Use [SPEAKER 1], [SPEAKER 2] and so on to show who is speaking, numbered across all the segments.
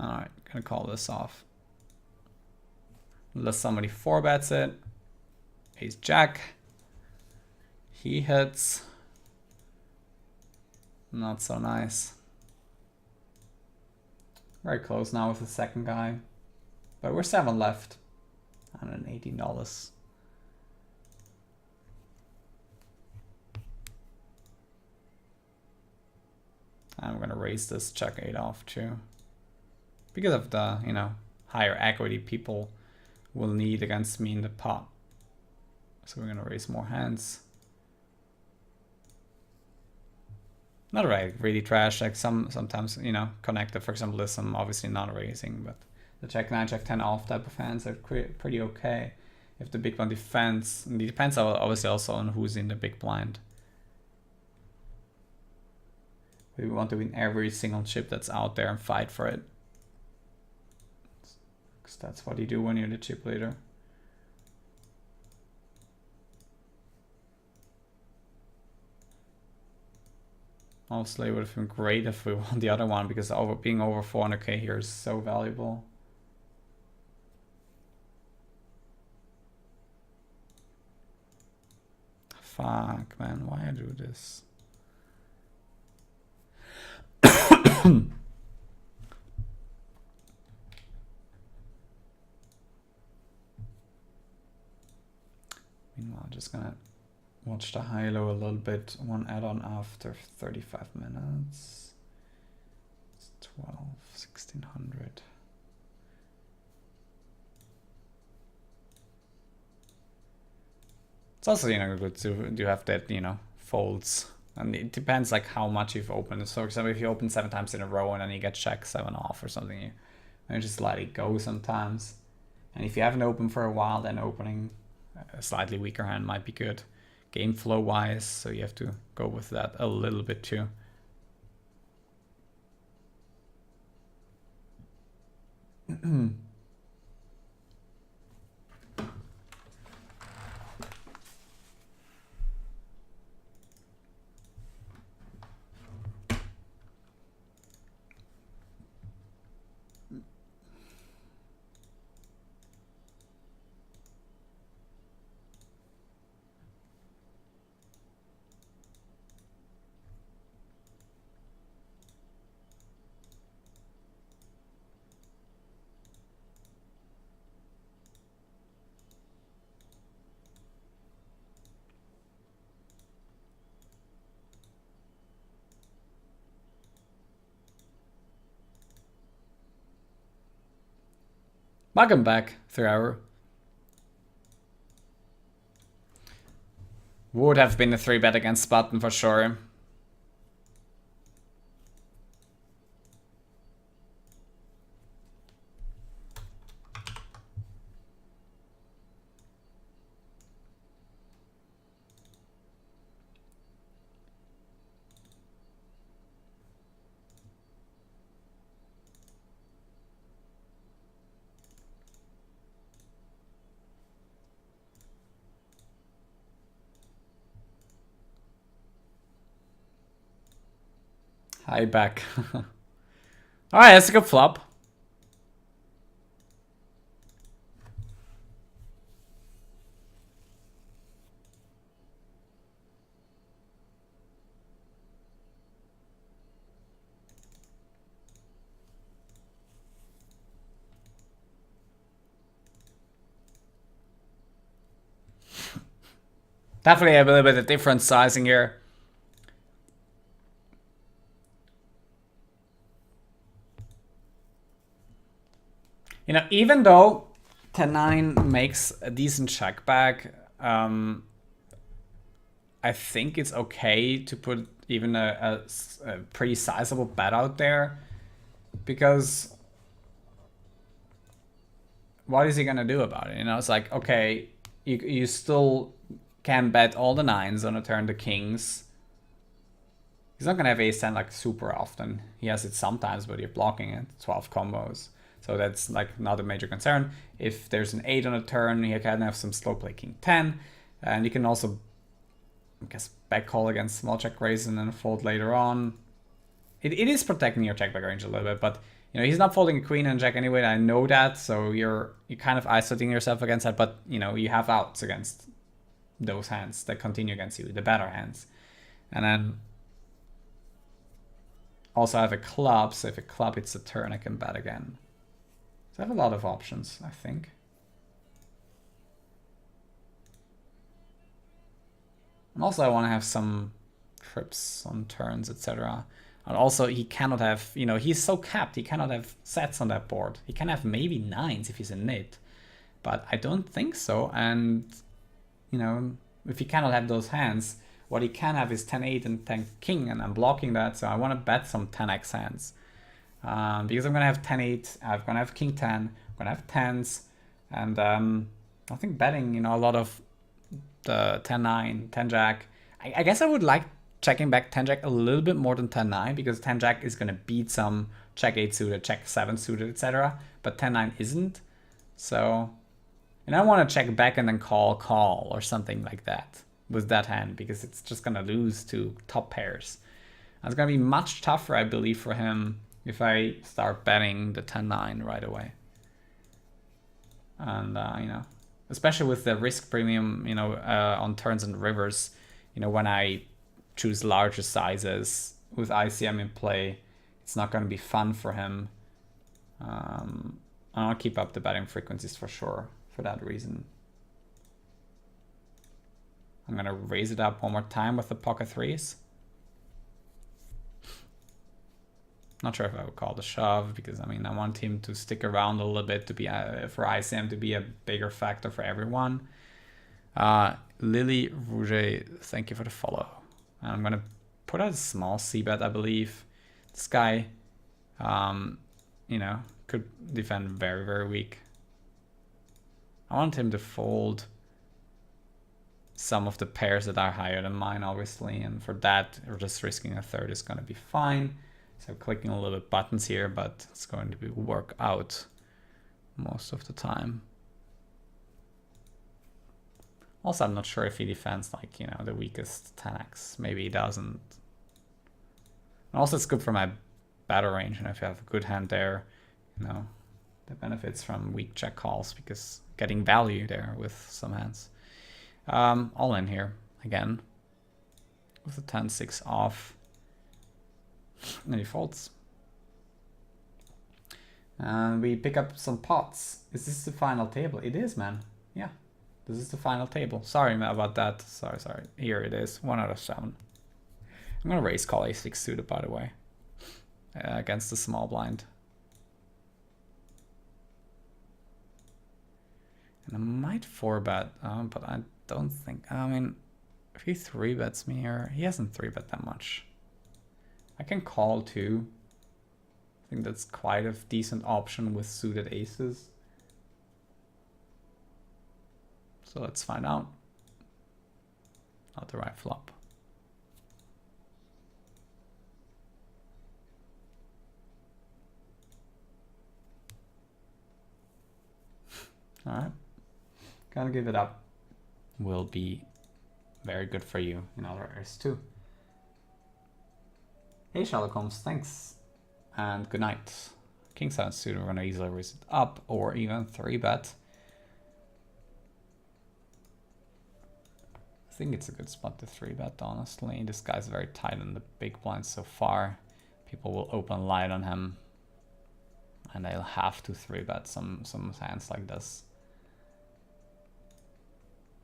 [SPEAKER 1] Alright, gonna call this off. Unless somebody 4-bets it. Ace Jack. He hits. Not so nice. Very close now with the second guy. But we're 7 left. $118. I'm gonna raise this check 8 off too. Because of the, you know, higher equity people will need against me in the pot. So we're gonna raise more hands. Not really trash, like sometimes, you know, connected, for example, there's some obviously not raising, but the Jack 9, Jack 10 off type of hands are pretty okay. If the big blind defends, and it depends obviously also on who's in the big blind. We want to win every single chip that's out there and fight for it. Because that's what you do when you're the chip leader. Honestly, it would have been great if we won the other one, because being over 400k here is so valuable. Fuck, man, why I do this? Meanwhile, I'm just gonna watch the high-low a little bit. One add-on after 35 minutes. It's 12, 1600. It's also, you know, good to have that, you know, folds. And it depends like how much you've opened. So for example, if you open 7 times in a row and then you get check 7 off or something, you just let it go sometimes. And if you haven't opened for a while, then opening a slightly weaker hand might be good. Game flow wise, so you have to go with that a little bit too. Welcome back, 3 hour. Would have been a 3-bet against button for sure. Hi, back. Alright, that's a good flop. Definitely a little bit of different sizing here. You know, even though 10-9 makes a decent check back, I think it's okay to put even a pretty sizable bet out there, because what is he gonna do about it? You know, it's like, okay, you still can bet all the 9s on a turn, the kings. He's not gonna have ace 10 like super often. He has it sometimes, but you're blocking it. 12 combos. So that's like not a major concern. If there's an 8 on a turn, you can have some slow play king 10. And you can also, I guess, back call against small check raise and then fold later on. it is protecting your check back range a little bit, but you know, he's not folding a queen and jack anyway. I know that, so you're kind of isolating yourself against that, but you know, you have outs against those hands that continue against you, the better hands. And then also I have a club, so if a club hits a turn, I can bet again. So I have a lot of options, I think. And also I want to have some trips on turns, etc. And also he cannot have, you know, he's so capped, he cannot have sets on that board. He can have maybe nines if he's a nit, but I don't think so. And, you know, if he cannot have those hands, what he can have is 10-8 and 10-king, and I'm blocking that, so I want to bet some 10x hands. Because I'm going to have 10-8, I'm going to have king 10, I'm going to have 10s, and I think betting, you know, a lot of the 10-9, 10-jack. I guess I would like checking back 10-jack a little bit more than 10-9, because 10-jack is going to beat some check 8 suited, check 7 suited, etc. But 10-9 isn't. So, and I want to check back and then call or something like that with that hand, because it's just going to lose to top pairs. And it's going to be much tougher, I believe, for him if I start betting the 10-9 right away. And, you know, especially with the risk premium, you know, on turns and rivers, you know, when I choose larger sizes with ICM in play, it's not going to be fun for him. I'll keep up the betting frequencies for sure for that reason. I'm going to raise it up one more time with the pocket threes. Not sure if I would call it a shove, because I mean, I want him to stick around a little bit to be for ICM to be a bigger factor for everyone. Lily Rouget, thank you for the follow. I'm gonna put out a small c-bet, I believe. This guy, you know, could defend very, very weak. I want him to fold some of the pairs that are higher than mine, obviously, and for that, just risking a third is gonna be fine. So clicking a little bit buttons here, but it's going to work out most of the time. Also, I'm not sure if he defends like, you know, the weakest 10x. Maybe he doesn't. And also, it's good for my battle range, and if you have a good hand there, you know, that benefits from weak check calls, because getting value there with some hands. All in here again with the 10-6 off. And he folds. And we pick up some pots. Is this the final table? It is, man. Yeah, this is the final table. Sorry about that. Sorry. Here it is. 1 out of 7. I'm gonna raise call a6 suited, by the way, against the small blind. And I might 4-bet, but I don't think. I mean, if he 3-bets me here, he hasn't 3-bet that much. I can call too. I think that's quite a decent option with suited aces. So let's find out. Not the right flop. All right. Gotta give it up. Will be very good for you in other areas too. Hey Sherlock Holmes, thanks, and good night. King 7 suited, we're gonna easily raise it up or even 3-bet. I think it's a good spot to 3-bet, honestly. This guy's very tight in the big blinds so far. People will open light on him, and they'll have to 3-bet some hands like this.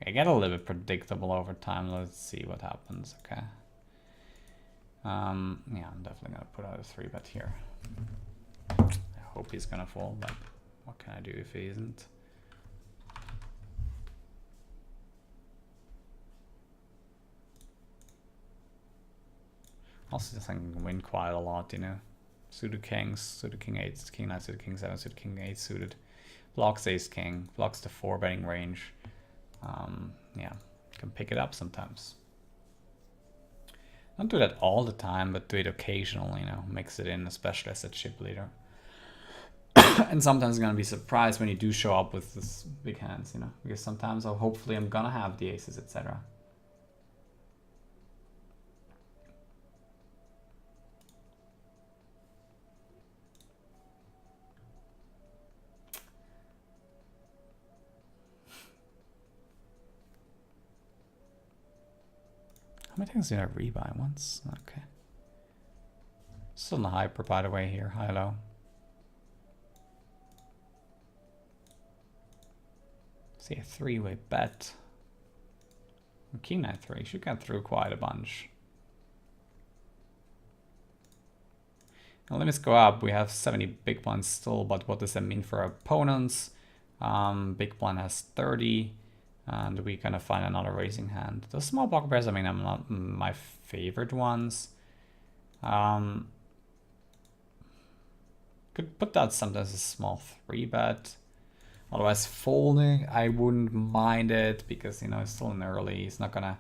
[SPEAKER 1] I get a little bit predictable over time. Let's see what happens. Okay. Yeah, I'm definitely gonna put out a 3-bet here. I hope he's gonna fold, but what can I do if he isn't? Also, I can win quite a lot, you know. Suited kings, suited king 8, king 9, suited king 7, suited king 8 suited. Blocks ace king, blocks the 4-betting range. Yeah, can pick it up sometimes. Don't do that all the time, but do it occasionally, you know, mix it in, especially as a chip leader. And sometimes I'm gonna be surprised when you do show up with this big hands, you know, because sometimes hopefully I'm gonna have the aces, etc. How many times did I rebuy? Once? Okay. Still in the hyper, by the way, here. High-low. See a 3-way bet. King knight 3 should get through quite a bunch. Now limits go up. We have 70 big blinds still, but what does that mean for our opponents? Big blind has 30, and we kind of find another raising hand. The small pocket pairs, I mean, I'm not my favorite ones. Could put that sometimes a small 3-bet. Otherwise, folding, I wouldn't mind it because, you know, it's still in early. He's not gonna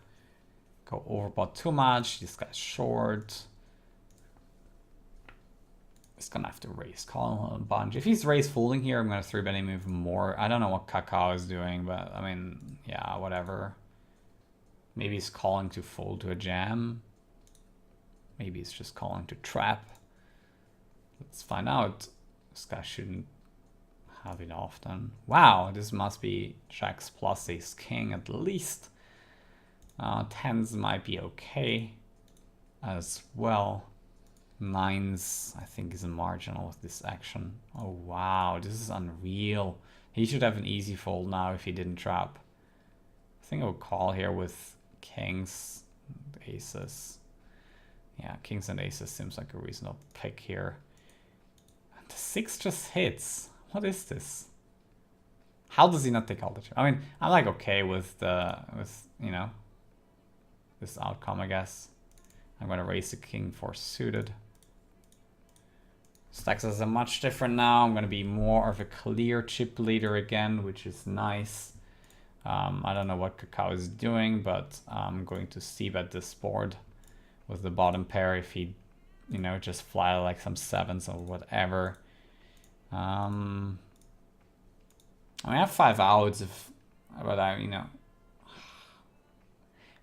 [SPEAKER 1] go overbought too much. This guy's short. He's gonna have to raise call a bunch. If he's raised folding here, I'm gonna 3-bet him even more. I don't know what Kakao is doing, but I mean, yeah, whatever. Maybe he's calling to fold to a jam. Maybe he's just calling to trap. Let's find out. This guy shouldn't have it often. Wow, this must be jacks plus ace king at least. Tens might be okay as well. Nines, I think, is a marginal with this action. Oh wow, this is unreal. He should have an easy fold now if he didn't trap. I think I would call here with kings and aces. Yeah, kings and aces seems like a reasonable pick here. And the 6 just hits. What is this? How does he not take all the trap? I mean, I'm like okay with you know, this outcome, I guess. I'm gonna raise the king 4 suited. Stacks are much different now. I'm gonna be more of a clear chip leader again, which is nice. I don't know what Kakao is doing, but I'm going to c-bet this board with the bottom pair if he, you know, just fly like some 7s or whatever. I mean, I have 5 outs, but I, you know,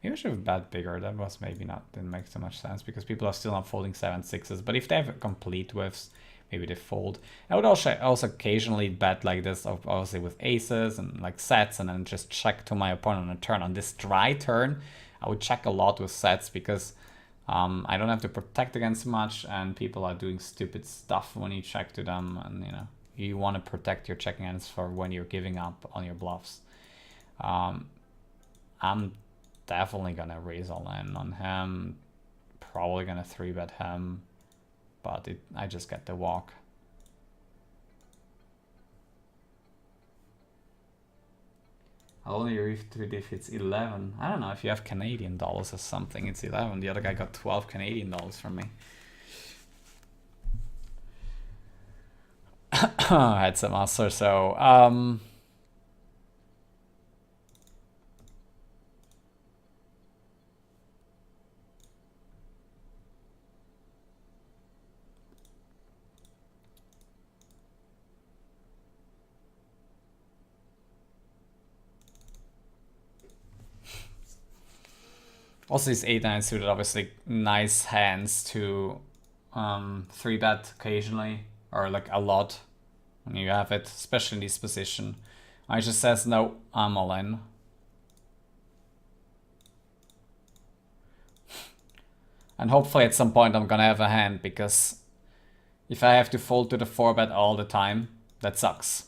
[SPEAKER 1] maybe I should have bet bigger. That was maybe not, didn't make so much sense because people are still not folding 7-6s. But if they have complete whiffs, maybe they fold. I would also occasionally bet like this, obviously with aces and like sets, and then just check to my opponent on a turn. On this dry turn, I would check a lot with sets because I don't have to protect against much, and people are doing stupid stuff when you check to them, and you know, you want to protect your checking hands for when you're giving up on your bluffs. I'm definitely gonna raise all in on him, probably gonna 3-bet him, but I just get the walk. I'll only refit if it's 11. I don't know, if you have Canadian dollars or something, it's 11. The other guy got 12 Canadian dollars from me. I had some master, so also these 8-9 suited, obviously nice hands to 3-bet occasionally, or like a lot when you have it, especially in this position. I just says no, I'm all in. And hopefully at some point I'm gonna have a hand, because if I have to fold to the 4-bet all the time, that sucks.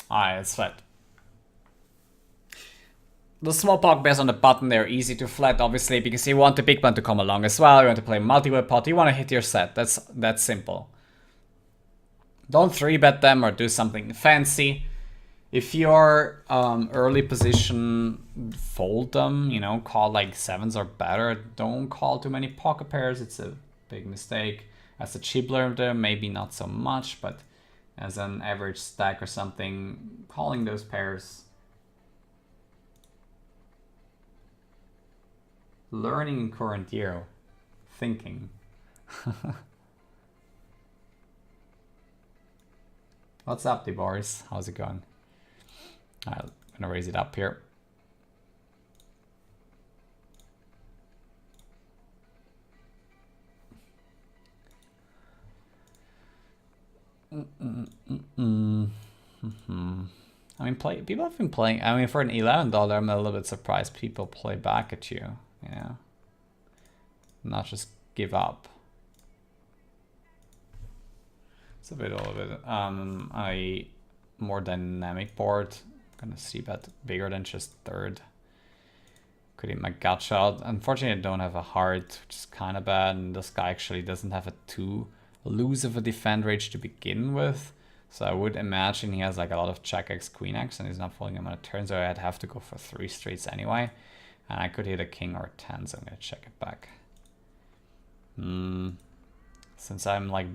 [SPEAKER 1] Alright, it's flat. The small pocket pairs on the button, they're easy to flat, obviously, because you want the big blind to come along as well. You want to play multi-way pot. You want to hit your set. That's simple. Don't 3-bet them or do something fancy. If you're early position, fold them. You know, call like 7s or better. Don't call too many pocket pairs. It's a big mistake. As a chip leader, maybe not so much, but as an average stack or something, calling those pairs. Learning in current year. Thinking. What's up, Boris? How's it going? I'm gonna raise it up here. I mean, mean, people have been playing. I mean, for an $11, I'm a little bit surprised people play back at you. You know, not just give up. It's a little bit a more dynamic board. I'm gonna see bet bigger than just third. Could hit my gut shot. Unfortunately, I don't have a heart, which is kind of bad. And this guy actually doesn't have a too loose of a defend range to begin with. So I would imagine he has like a lot of check X, Queen X, and he's not folding him on a turn. So I'd have to go for 3 straights anyway. And I could hit a king or a 10, so I'm gonna check it back. Since I'm like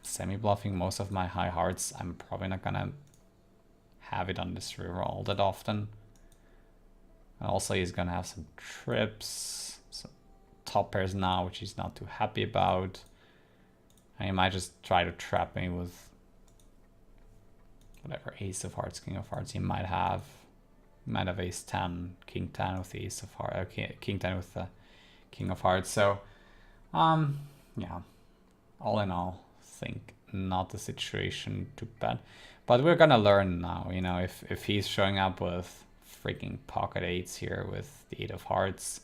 [SPEAKER 1] semi-bluffing most of my high hearts, I'm probably not gonna have it on this river all that often. And also he's gonna have some trips, some top pairs now, which he's not too happy about. And he might just try to trap me with whatever ace of hearts, king of hearts he might have. He might have ace 10, king 10 with the ace of hearts, okay, king 10 with the king of hearts. So, yeah, all in all, think not the situation too bad. But we're gonna learn now, you know, if he's showing up with freaking pocket eights here with the 8 of hearts,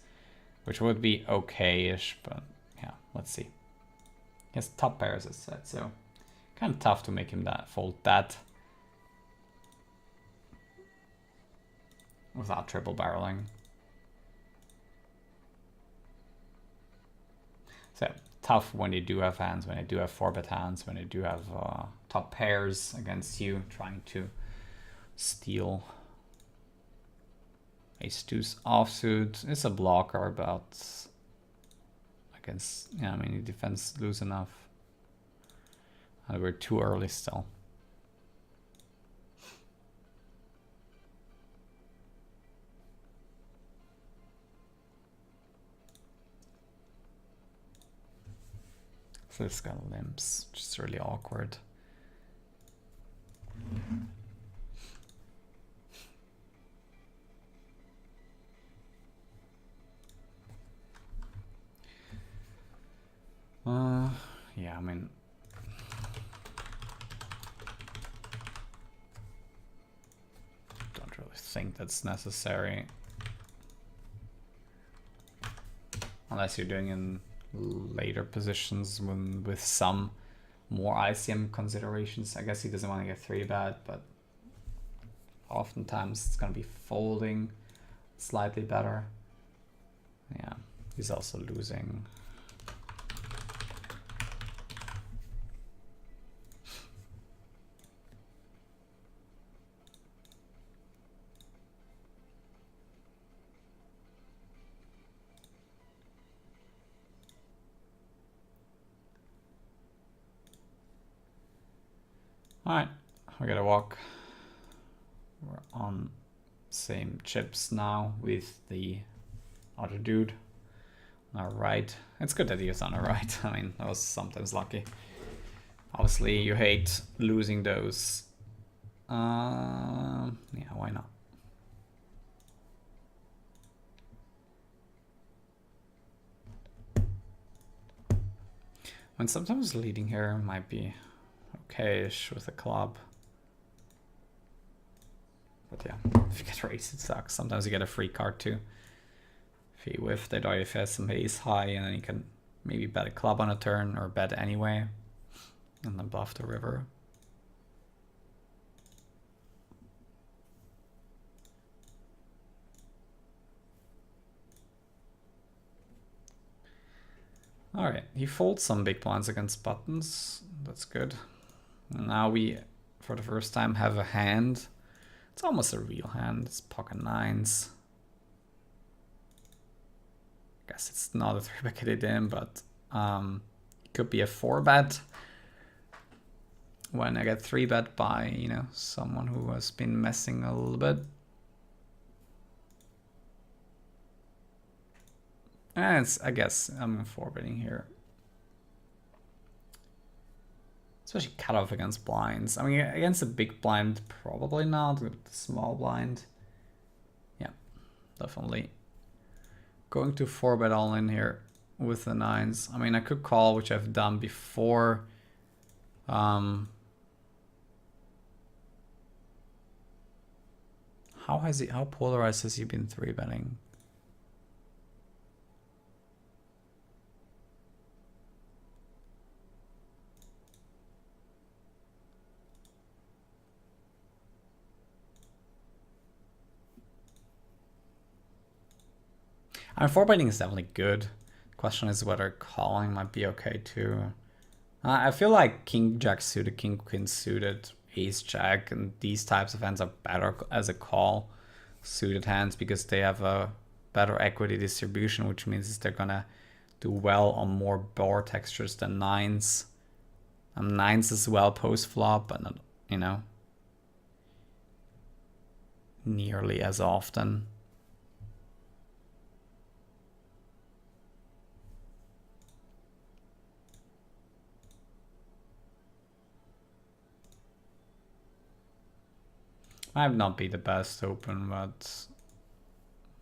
[SPEAKER 1] which would be okay-ish, but yeah, let's see. He has top pairs, as I said, so kind of tough to make him fold that without triple barreling. So tough when you do have hands, when you do have 4-bet hands, when you do have top pairs against you, trying to steal. Ace-2's offsuit. It's a blocker, but against, yeah, I mean, he defends loose enough. And we're too early still. So this guy limps, which is really awkward. Yeah, I mean, don't really think that's necessary. Unless you're doing in later positions with some more ICM considerations. I guess he doesn't want to get 3-bet, but oftentimes it's going to be folding slightly better. Yeah, he's also losing. Alright, we gotta walk. We're on same chips now with the other dude on our right. It's good that he was on our right. I mean, that was sometimes lucky. Obviously, you hate losing those. Yeah, why not? And sometimes leading here might be okay-ish with a club. But yeah, if you get raised, it sucks. Sometimes you get a free card too. If you whiff it, or if he has some ace high, and then you can maybe bet a club on a turn, or bet anyway, and then bluff the river. Alright, he folds some big blinds against buttons. That's good. Now we, for the first time, have a hand. It's almost a real hand. It's pocket nines. Guess it's not a 3-bet hit in, but it could be a 4-bet. When I get 3-bet by, you know, someone who has been messing a little bit. And it's, I guess I'm 4-betting here. Especially cut off against blinds. I mean, against a big blind, probably not. With the small blind, yeah, definitely. Going to 4-bet all in here with the nines. I mean, I could call, which I've done before. how polarized has he been 3-betting? I mean, 4-betting is definitely good. The question is whether calling might be okay too. I feel like king jack suited, king queen suited, ace jack, and these types of hands are better as a call suited hands because they have a better equity distribution, which means they're gonna do well on more board textures than nines. Nines as well post flop, but not, you know, nearly as often. Might not be the best open, but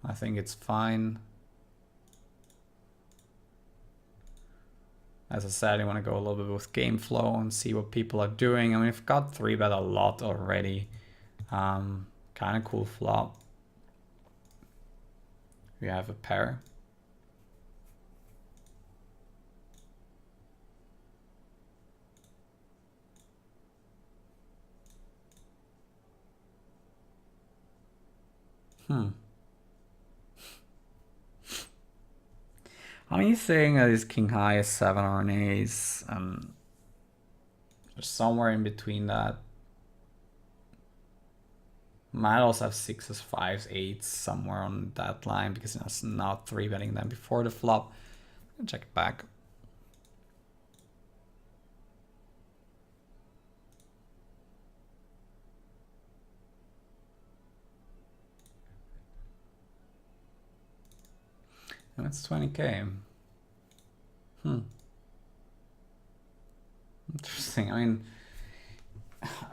[SPEAKER 1] I think it's fine. As I said, I want to go a little bit with game flow and see what people are doing. I mean, we've got 3-bet a lot already. Kind of cool flop. We have a pair. I mean, he's saying that his king high is 7 or an ace, and there's somewhere in between that. Might also have 6s, 5s, 8s somewhere on that line because it's not 3-betting them before the flop. I'll check it back. And it's 20k. Interesting. I mean,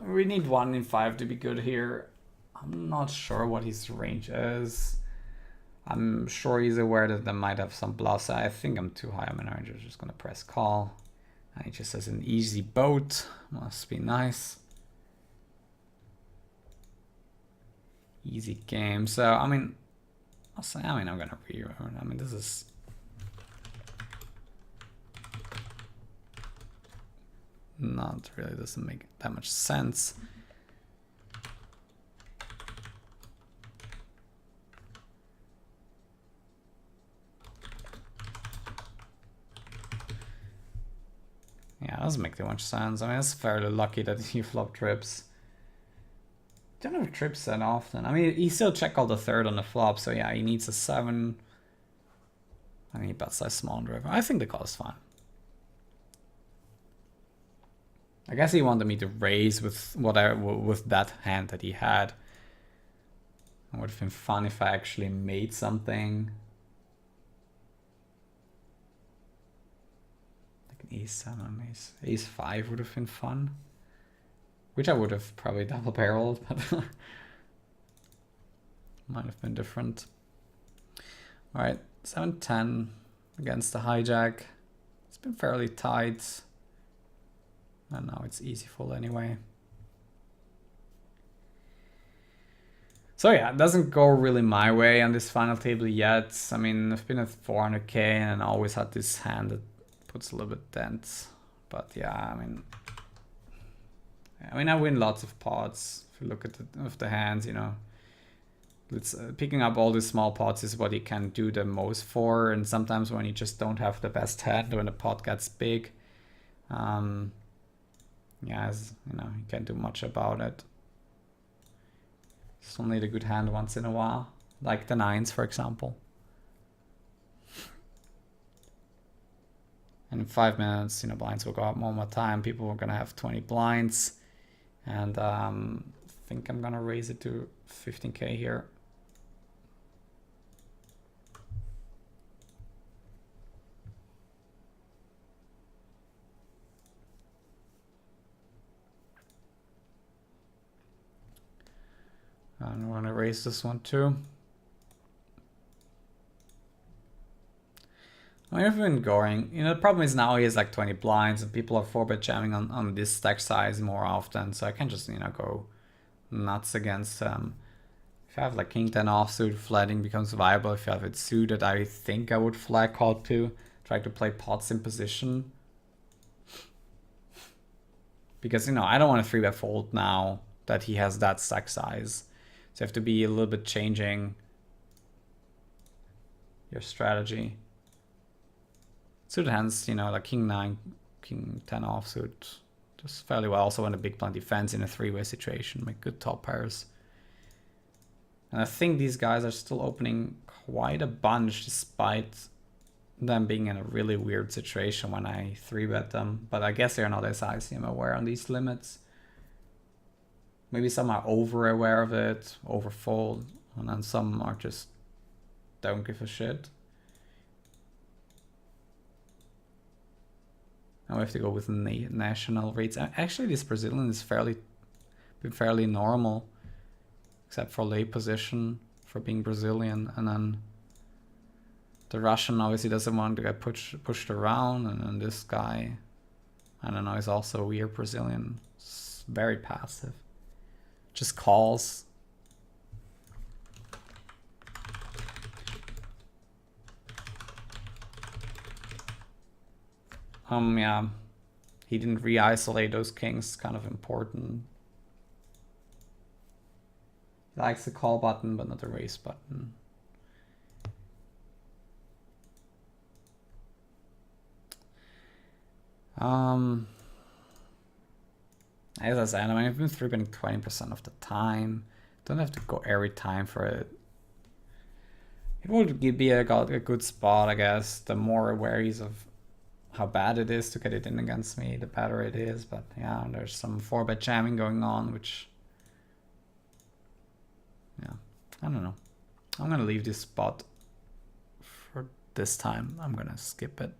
[SPEAKER 1] we need 1 in 5 to be good here. I'm not sure what his range is. I'm sure he's aware that they might have some bluffs. I think I'm too high on my range. I'm just gonna press call. And he just has an easy boat. Must be nice. Easy game. So I mean, I'm gonna rerun. I mean, this is not really, doesn't make that much sense. Yeah, it doesn't make too much sense. I mean, it's fairly lucky that he flop trips. Don't have trips that often. I mean, he still check all the third on the flop, so yeah, he needs a 7. I mean, he bets size small on the river. I think the call is fine. I guess he wanted me to raise with with that hand that he had. It would have been fun if I actually made something. Like an ace-7, ace-5 would have been fun. Which I would have probably double barreled, but might have been different. Alright, 7-10 against the hijack. It's been fairly tight. And now it's easy fold anyway. So yeah, it doesn't go really my way on this final table yet. I mean, I've been at 400k and always had this hand that puts a little bit dent. But yeah, I mean, I win lots of pots. If you look at the hands, you know, it's picking up all these small pots is what you can do the most for. And sometimes when you just don't have the best hand, when the pot gets big, yeah, you know, you can't do much about it. Still need a good hand once in a while, like the 9s, for example. And in 5 minutes, you know, blinds will go up one more time. People are gonna have 20 blinds, and I think I'm gonna raise it to 15k here. And we're gonna raise this one too. I mean, I've been going, you know, the problem is now he has like 20 blinds and people are 4-bet jamming on this stack size more often. So I can just, you know, go nuts against If I have like king 10 offsuit, flatting becomes viable. If you have it suited, I think I would flag call too. Try to play pots in position. Because, you know, I don't want to 3-bet fold now that he has that stack size. So you have to be a little bit changing your strategy. Suited hands, you know, like king 9, king 10 offsuit, just fairly well. Also in a big blind defense in a 3-way situation, make good top pairs. And I think these guys are still opening quite a bunch despite them being in a really weird situation when I 3-bet them. But I guess they're not as ICM aware on these limits. Maybe some are over aware of it, over fold, and then some are just don't give a shit. Now we have to go with national rates. Actually, this Brazilian is been fairly normal, except for lay position for being Brazilian, and then the Russian obviously doesn't want to get pushed around, and then this guy, I don't know, is also weird Brazilian. It's very passive. Just calls. Yeah. He didn't re-isolate those kings, kind of important. He likes the call button, but not the raise button. As I said, I mean, I've been 3-betting 20% of the time. Don't have to go every time for it. It would be a good spot, I guess. The more aware he's of how bad it is to get it in against me, the better it is. But yeah, there's some 4-bet jamming going on, which, yeah, I don't know. I'm gonna leave this spot for this time. I'm gonna skip it.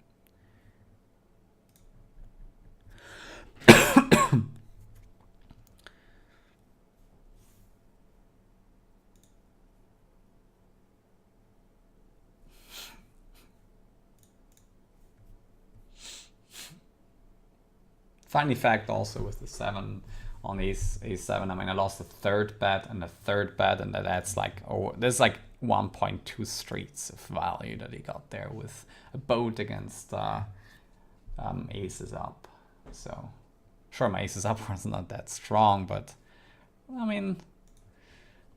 [SPEAKER 1] Funny fact also with the 7 on a7, I mean, I lost the 3rd bet and the 3rd bet, and that's like, oh, there's like 1.2 streets of value that he got there with a boat against aces up. So sure, my aces up was not that strong, but I mean,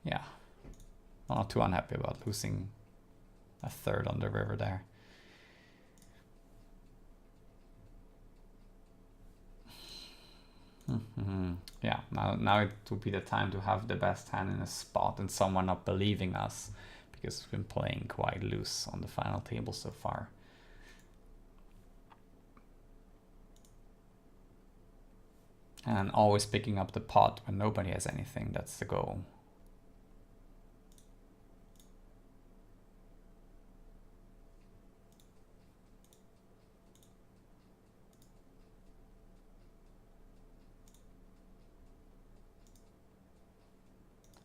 [SPEAKER 1] yeah, I'm not too unhappy about losing a 3rd on the river there. Yeah, now it would be the time to have the best hand in a spot and someone not believing us, because we've been playing quite loose on the final table so far. And always picking up the pot when nobody has anything, that's the goal.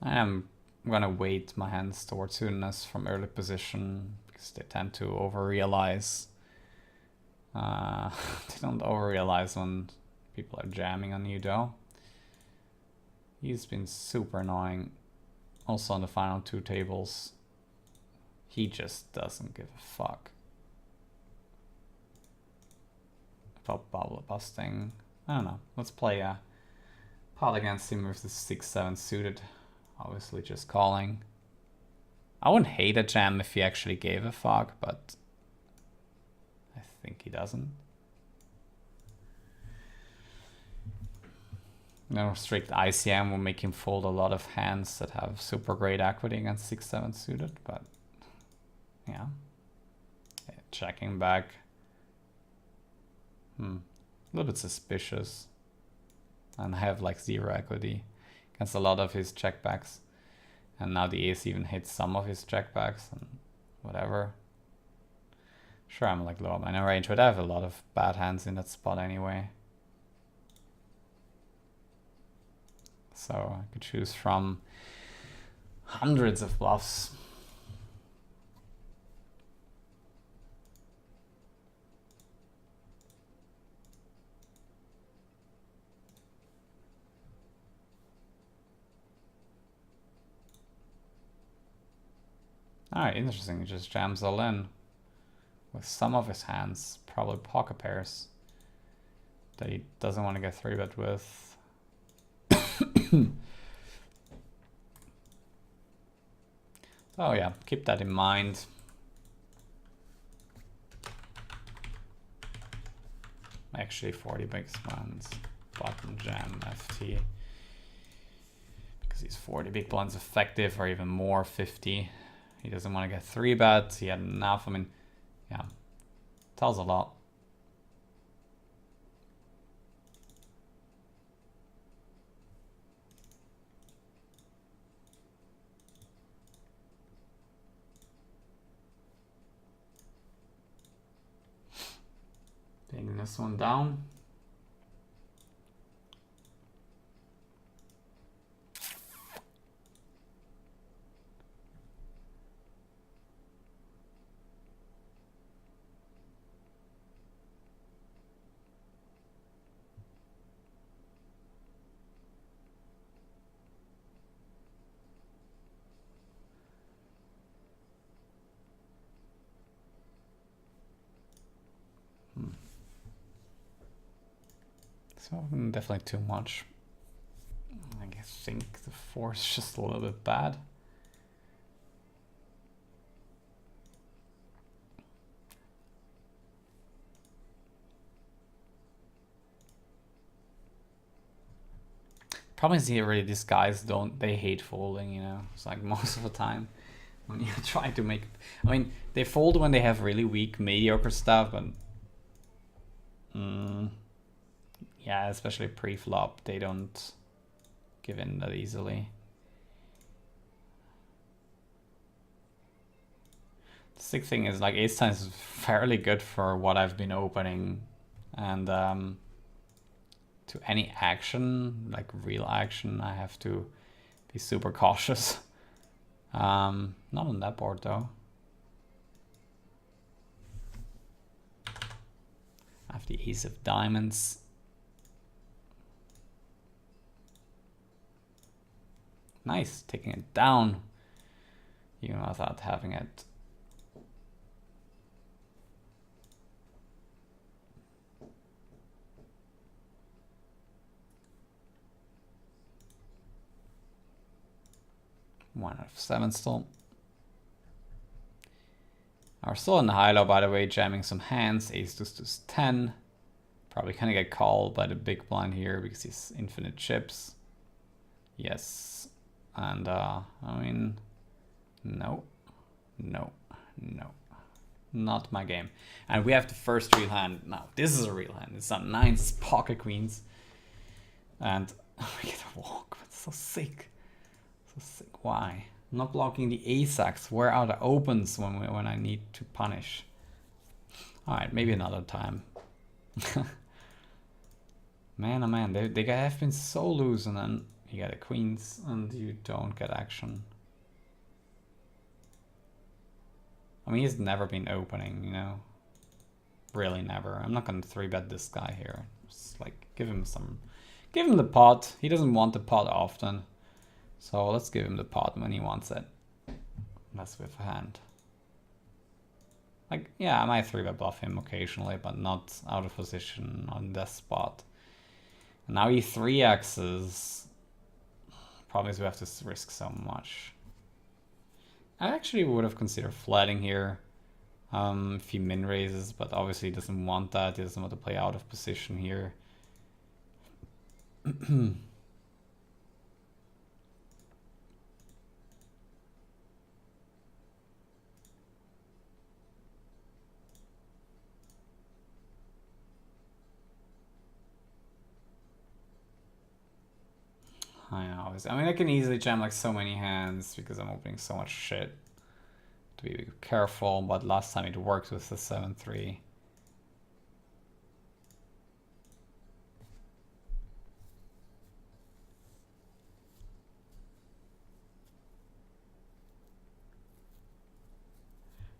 [SPEAKER 1] I am gonna weight my hands towards suitedness from early position because they tend to over-realize. They don't over-realize when people are jamming on you though. He's been super annoying. Also on the final 2 tables. He just doesn't give a fuck about bubble busting. I don't know. Let's play a pot against him with the 6-7 suited. Obviously just calling. I wouldn't hate a jam if he actually gave a fuck, but I think he doesn't. No strict ICM will make him fold a lot of hands that have super great equity against 6-7 suited, but yeah. Checking back. A little bit suspicious. And I have like 0 equity against a lot of his checkbacks. And now the ace even hits some of his checkbacks and whatever. Sure, I'm like low minor range, but I have a lot of bad hands in that spot anyway. So I could choose from hundreds of bluffs. Alright, interesting. He just jams all in with some of his hands, probably pocket pairs that he doesn't want to get 3-bet with. Oh yeah, keep that in mind. Actually 40 bigs blinds, button jam, FT. Because he's 40 big blinds effective or even more, 50. He doesn't want to get 3-bet, he had enough, I mean, yeah, tells a lot. Taking this one down. So definitely too much. I think the 4 is just a little bit bad. Problem is here really these guys they hate folding, you know. It's like most of the time when you try to make, I mean, they fold when they have really weak mediocre stuff, but yeah, especially pre-flop, they don't give in that easily. The sick thing is like ace 10 is fairly good for what I've been opening, and to any action, like real action, I have to be super cautious. Not on that board though. I have the ace of diamonds. Nice, taking it down, even without having it. One out of 7 still. We're still in the high-low, by the way, jamming some hands. Ace deuce 10. Probably gonna get called by the big blind here because he's infinite chips. Yes. And I mean, no. Not my game. And we have the first real hand. Now, this is a real hand. It's not 9s, it's pocket queens. And we get a walk. That's so sick. So sick. Why? I'm not blocking the ace-x. Where are the opens when I need to punish? Alright, maybe another time. Man, oh man, they have been so loose, and then you get a queens and you don't get action. I mean, he's never been opening, you know? Really never. I'm not gonna 3-bet this guy here. Just like, give him the pot. He doesn't want the pot often. So let's give him the pot when he wants it. That's with a hand. Like, yeah, I might 3-bet bluff him occasionally, but not out of position on this spot. And now he 3x's. Problem is we have to risk so much. I actually would have considered flatting here if he min raises, but obviously he doesn't want that. He doesn't want to play out of position here. I know. I mean, I can easily jam like so many hands because I'm opening so much shit. To be careful, but last time it worked with the 7-3.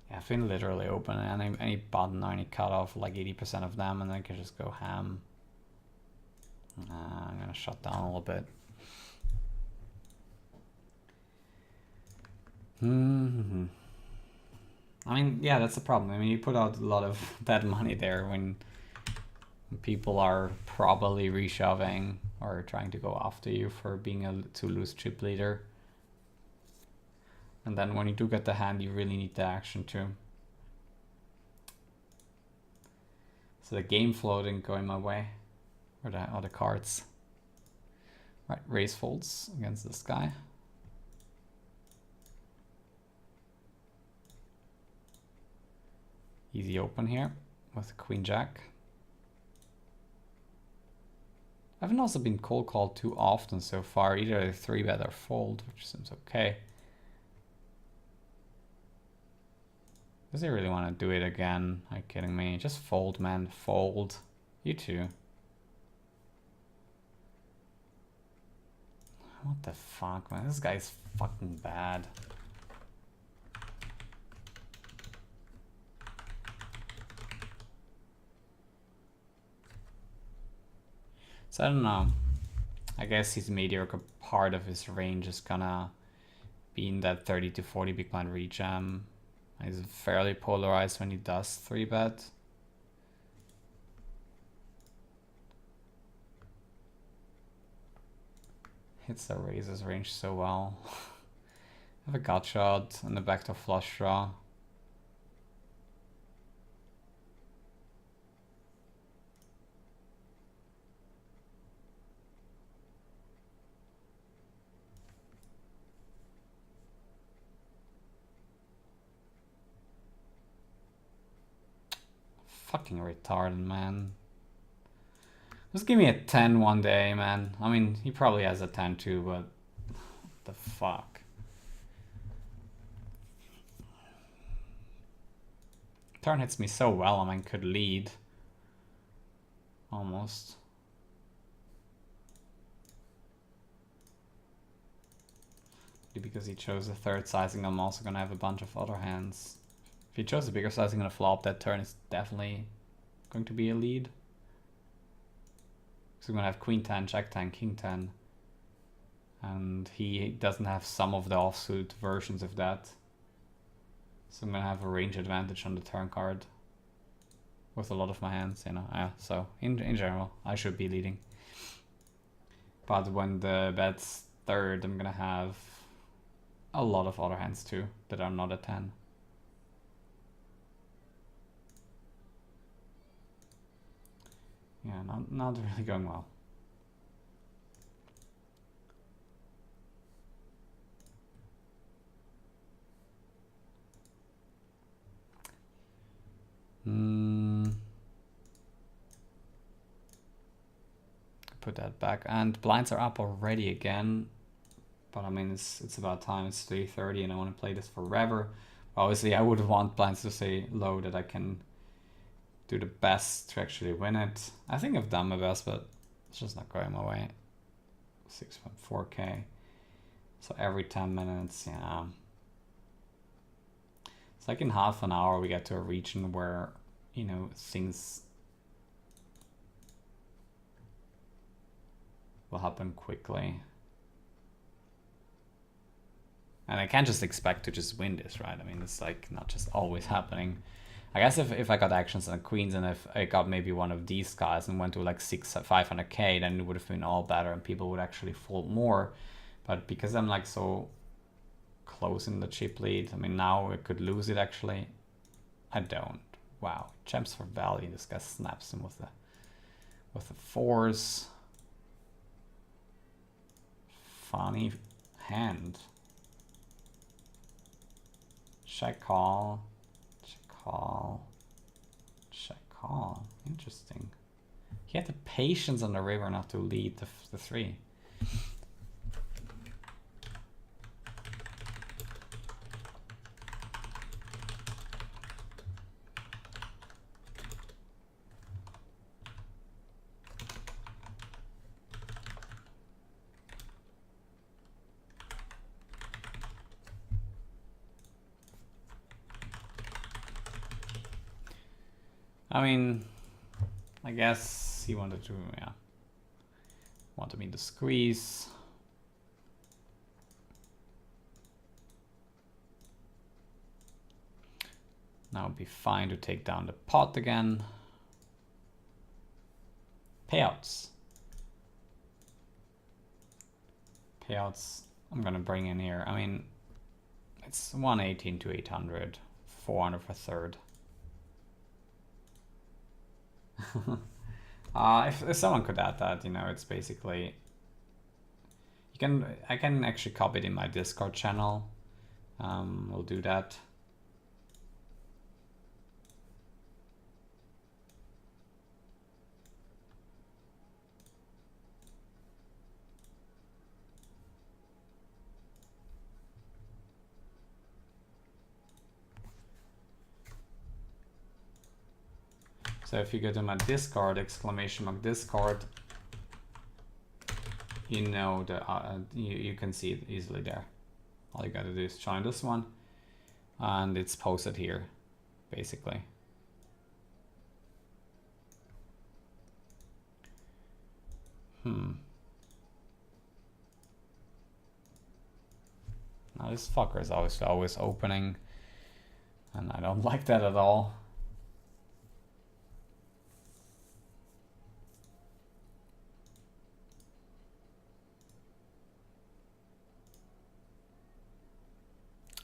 [SPEAKER 1] Yeah, I've been literally open any button or any cutoff, like 80% of them, and then I can just go ham. I'm gonna shut down a little bit. I mean, yeah, that's the problem. I mean, you put out a lot of bad money there when people are probably reshoving or trying to go after you for being a too loose chip leader. And then when you do get the hand, you really need the action too. So the game flow didn't go in my way. Or the other cards. Right, raise folds against this guy. Easy open here with Queen Jack. I haven't also been cold called too often so far, either a 3-bet or fold, which seems okay. Does he really want to do it again? Are you kidding me? Just fold, man, fold. You too. What the fuck, man? This guy's fucking bad. So I don't know. I guess his mediocre part of his range is gonna be in that 30 to 40 big blind rejam. He's fairly polarized when he does 3-bet. Hits the raises range so well. Have a gut shot and the backdoor flush draw. Fucking retarded, man. Just give me a 10 one day, man. I mean, he probably has a 10 too, but what the fuck? Turn hits me so well, I mean, could lead. Almost. Because he chose the third sizing, I'm also gonna have a bunch of other hands. If he chose a bigger sizing on a flop, that turn is definitely going to be a lead. So I'm gonna have Queen 10, Jack 10, King 10. And he doesn't have some of the offsuit versions of that. So I'm gonna have a range advantage on the turn card. With a lot of my hands, you know. Yeah, so in general, I should be leading. But when the bet's third, I'm gonna have a lot of other hands too that are not a 10. Yeah, not really going well. Put that back. And blinds are up already again. But I mean, it's about time. It's 3:30 and I want to play this forever. Obviously, I would want blinds to stay low that I can do the best to actually win it. I think I've done my best, but it's just not going my way. 6.4k. So every 10 minutes, yeah. It's like in half an hour we get to a region where, you know, things will happen quickly. And I can't just expect to just win this, right? I mean, it's like not just always happening. I guess if I got actions on queens and if I got maybe one of these guys and went to like 500k, then it would have been all better and people would actually fold more. But because I'm like so close in the chip lead, I mean, now I could lose it actually. I don't. Wow, champs for value. This guy snaps him with the fours. Funny hand. Check call. Call. Check call. Interesting. He had the patience on the river not to lead the 3. I mean, I guess he wanted to, yeah. Wanted me to squeeze. Now it'd be fine to take down the pot again. Payouts. Payouts I'm gonna bring in here. I mean, it's 118 to 800, 400 for third. If someone could add that, you know, it's basically, I can actually copy it in my Discord channel. We'll do that. So if you go to my Discord, !Discord, you know that you can see it easily there. All you gotta do is join this one, and it's posted here, basically. Now this fucker is obviously always opening, and I don't like that at all.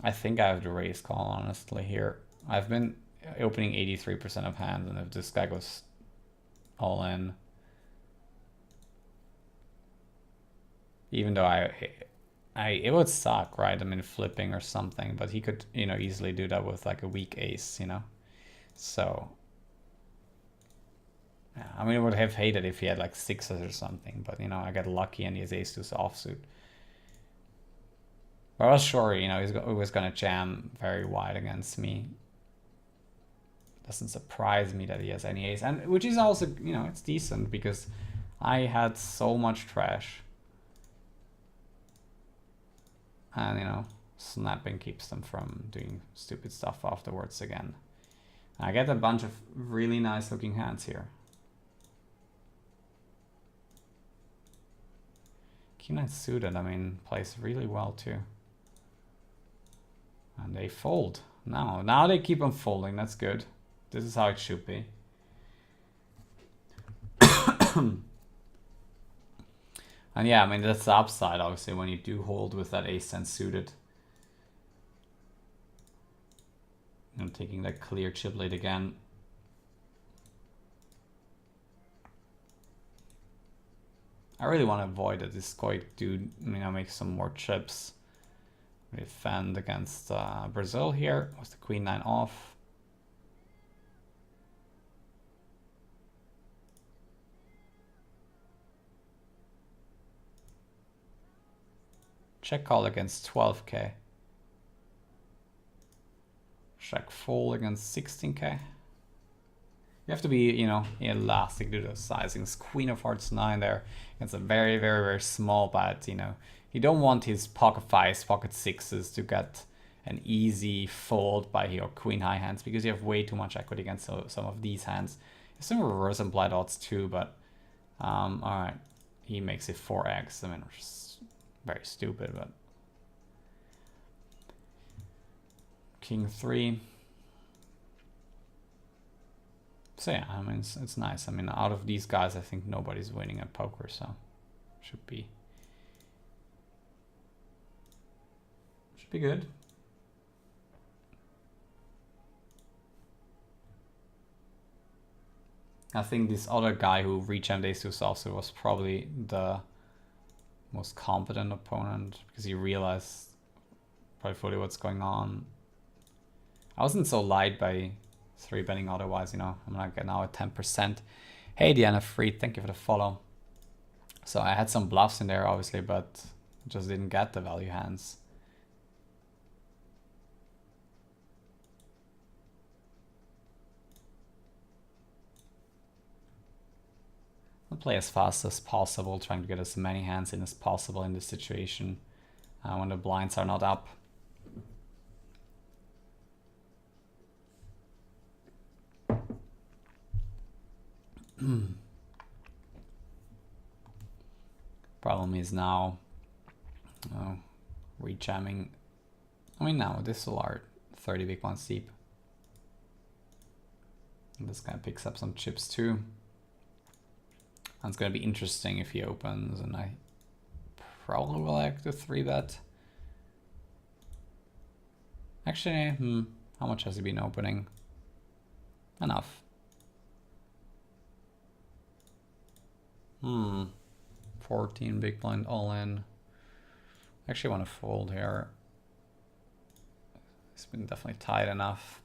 [SPEAKER 1] I think I have the raise call, honestly, here. I've been opening 83% of hands, and if this guy goes all in, even though it would suck, right? I mean, flipping or something, but he could, you know, easily do that with like a weak ace, you know? So, yeah, I mean, I would have hated if he had like sixes or something, but, you know, I got lucky and his ace deuce offsuit. But I was sure, you know, he was gonna jam very wide against me. Doesn't surprise me that he has any ace, and which is also, you know, it's decent because I had so much trash. And, you know, snapping keeps them from doing stupid stuff afterwards again. I get a bunch of really nice looking hands here. King9 suited, I mean, plays really well too. And they fold. Now they keep on folding, that's good. This is how it should be. And yeah, I mean, that's the upside, obviously, when you do hold with that ace-10 suited. I'm taking that clear chip lead again. I really want to avoid that this quite dude, you know, makes some more chips. We defend against Brazil here with the Queen-9 off. Check call against 12k. Check fold against 16k. You have to be, you know, elastic to those sizings. Queen of Hearts 9 there. It's a very, very, very small bet, you know. You don't want his pocket fives, pocket sixes to get an easy fold by your queen high hands because you have way too much equity against some of these hands. There's some reverse implied odds too, but all right. He makes it 4x. I mean, which is very stupid, but King 3. So yeah, I mean, it's nice. I mean, out of these guys, I think nobody's winning at poker, so should be good. I think this other guy who rejammed ace-deuce also was probably the most competent opponent because he realized probably fully what's going on. I wasn't so light by 3-betting otherwise, you know. I'm like now at 10%. Hey, Diana Freed, thank you for the follow. So I had some bluffs in there, obviously, but just didn't get the value hands. I'll play as fast as possible, trying to get as many hands in as possible in this situation when the blinds are not up. Problem is now rejamming. I mean, now this will are 30 big ones deep. And this guy picks up some chips too. And it's gonna be interesting if he opens, and I probably will act to 3-bet. Actually, how much has he been opening? Enough. 14 big blind all in. I actually want to fold here. It's been definitely tight enough.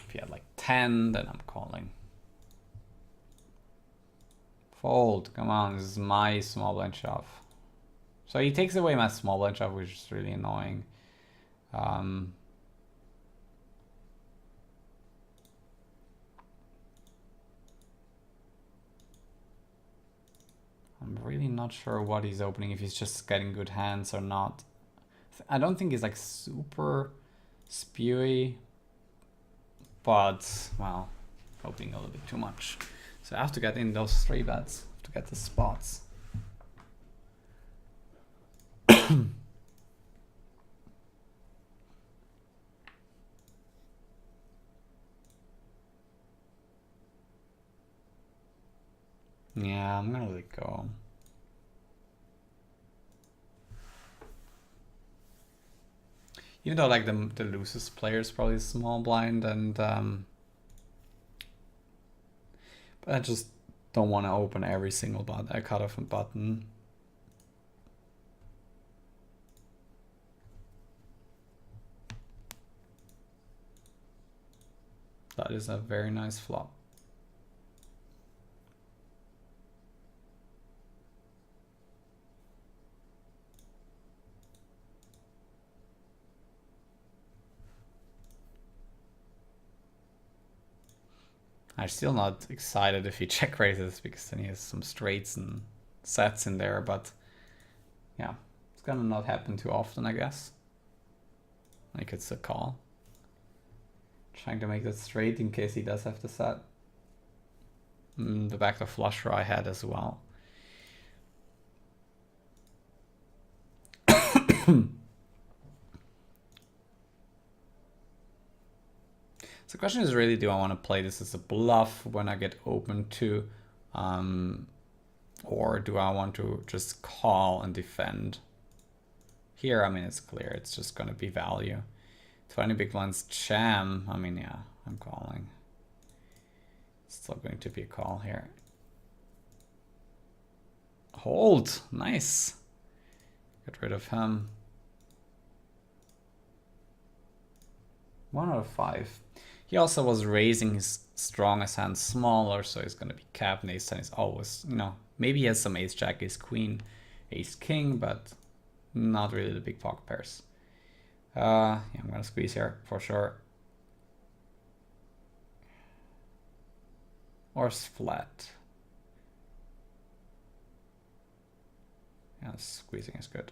[SPEAKER 1] If he had like 10, then I'm calling. Fold, come on, this is my small blind shove. So he takes away my small blind shove, which is really annoying. I'm really not sure what he's opening, if he's just getting good hands or not. I don't think he's like super spewy, but well, hoping a little bit too much. So I have to get in those 3-bets to get the spots. Yeah, I'm gonna let it go. Even though like the loosest player is probably small blind, and but I just don't want to open every single button. I cut off a button. That is a very nice flop. I'm still not excited if he check raises, because then he has some straights and sets in there, but yeah, it's gonna not happen too often, I guess. Like, it's a call. Trying to make that straight in case he does have the set. The backdoor flush draw I had as well. So the question is really, do I want to play this as a bluff when I get open to, or do I want to just call and defend? Here, I mean, it's clear. It's just going to be value. 20 big blinds jam. I mean, yeah, I'm calling. It's still going to be a call here. Hold. Nice. Get rid of him. 1 out of 5. He also was raising his strongest hand smaller, so he's going to be capped, and ace 10 is always, you know, maybe he has some ace jack, ace queen, ace king, but not really the big pocket pairs. Yeah, I'm going to squeeze here for sure. Or flat. Yeah, squeezing is good.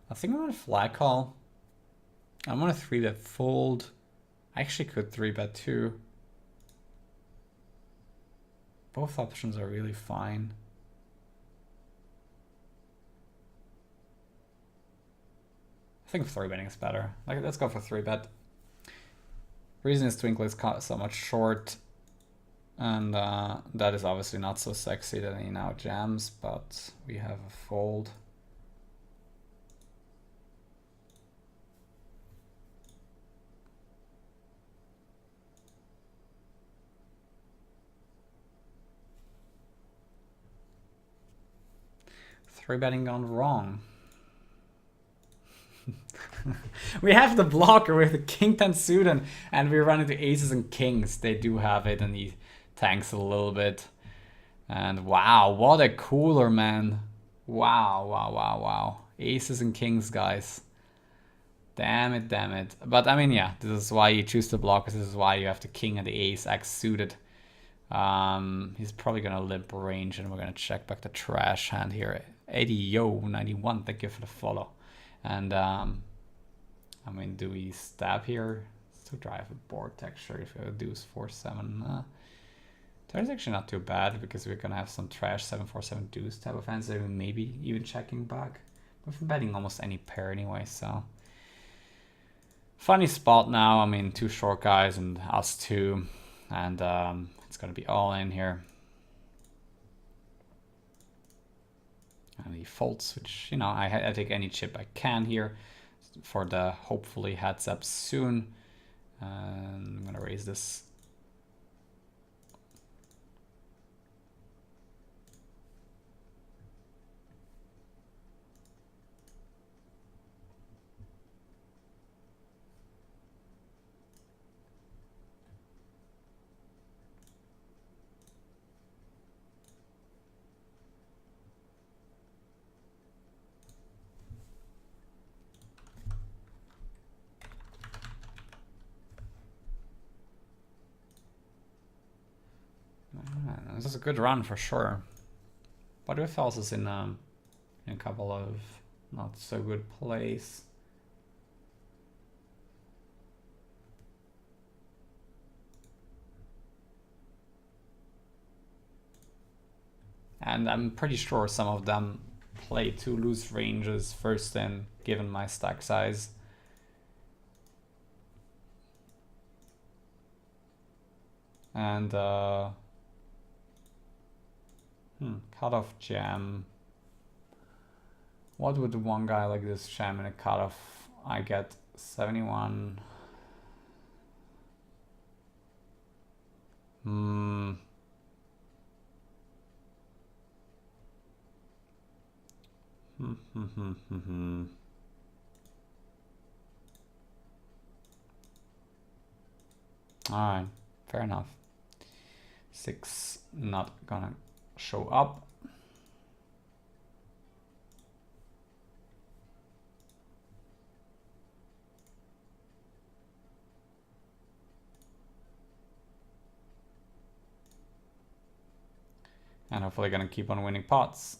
[SPEAKER 1] I think I'm gonna flag call. I'm gonna 3-bet fold. I actually could 3-bet too. Both options are really fine. I think 3-betting is better. Like, let's go for 3-bet. Reason is Twinkle is so much short, and that is obviously not so sexy that he now jams, but we have a fold. Three-betting gone wrong. We have the blocker with the king 10 suit, and we run into aces and kings. They do have it, and he tanks a little bit. And wow, what a cooler, man. Wow, wow, wow, wow. Aces and kings, guys. Damn it, damn it. But I mean, yeah, this is why you choose the blockers. This is why you have the king and the ace X suited. He's probably gonna limp range, and we're gonna check back the trash hand here. 80 yo 91. Thank you for the follow. And I mean, do we stab here to drive a board texture if we deuce 4-7? There's actually not too bad because we're gonna have some trash 7-4-7 deuce type of hands, maybe even checking back. But we're betting almost any pair anyway, so funny spot now. I mean, two short guys and us two, and it's gonna be all in here. And he folds, which, you know, I take any chip I can here for the hopefully heads up soon. And I'm gonna raise this. This is a good run for sure. But with else is in a couple of not so good plays. And I'm pretty sure some of them play two loose ranges first in, given my stack size. And cutoff jam. What would one guy like this jam in a cutoff? I get 71. Alright, fair enough. 6 not gonna show up. And hopefully gonna keep on winning pots.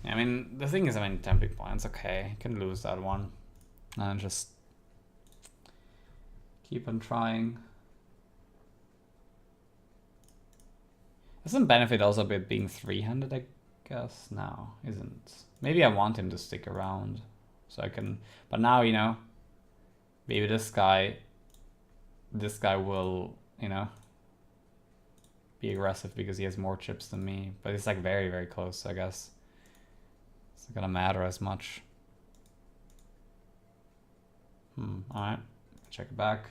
[SPEAKER 1] I mean, the thing is, 10 big blinds, okay, can lose that one. And just keep on trying. Doesn't benefit also a bit being 3-handed, I guess? No, isn't. Maybe I want him to stick around so I can, but now, you know, maybe this guy will, you know, be aggressive because he has more chips than me, but it's like very, very close, I guess. It's not gonna matter as much. Alright, check it back.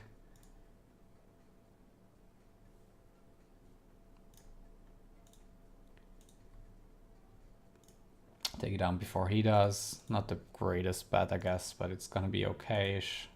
[SPEAKER 1] Take it down before he does. Not the greatest bet, I guess, but it's gonna be okay-ish.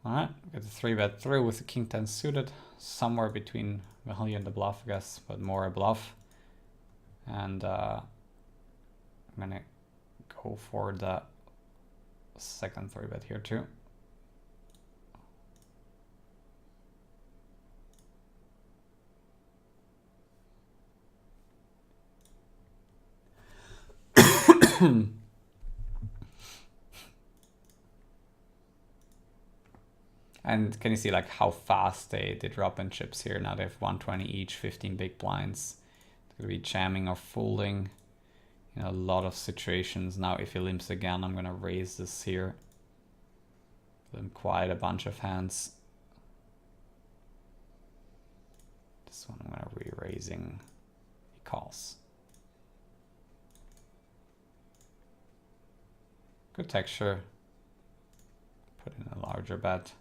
[SPEAKER 1] Alright, get the 3-bet through with the king 10 suited, somewhere between value and the bluff, I guess, but more a bluff. And I'm gonna go for the second 3-bet here too. And can you see like how fast they drop in chips here? Now they have 120 each, 15 big blinds. It's gonna be jamming or folding in a lot of situations. Now if he limps again, I'm gonna raise this here. Limp quite a bunch of hands. This one I'm gonna re-raising. He calls. Good texture. Put in a larger bet.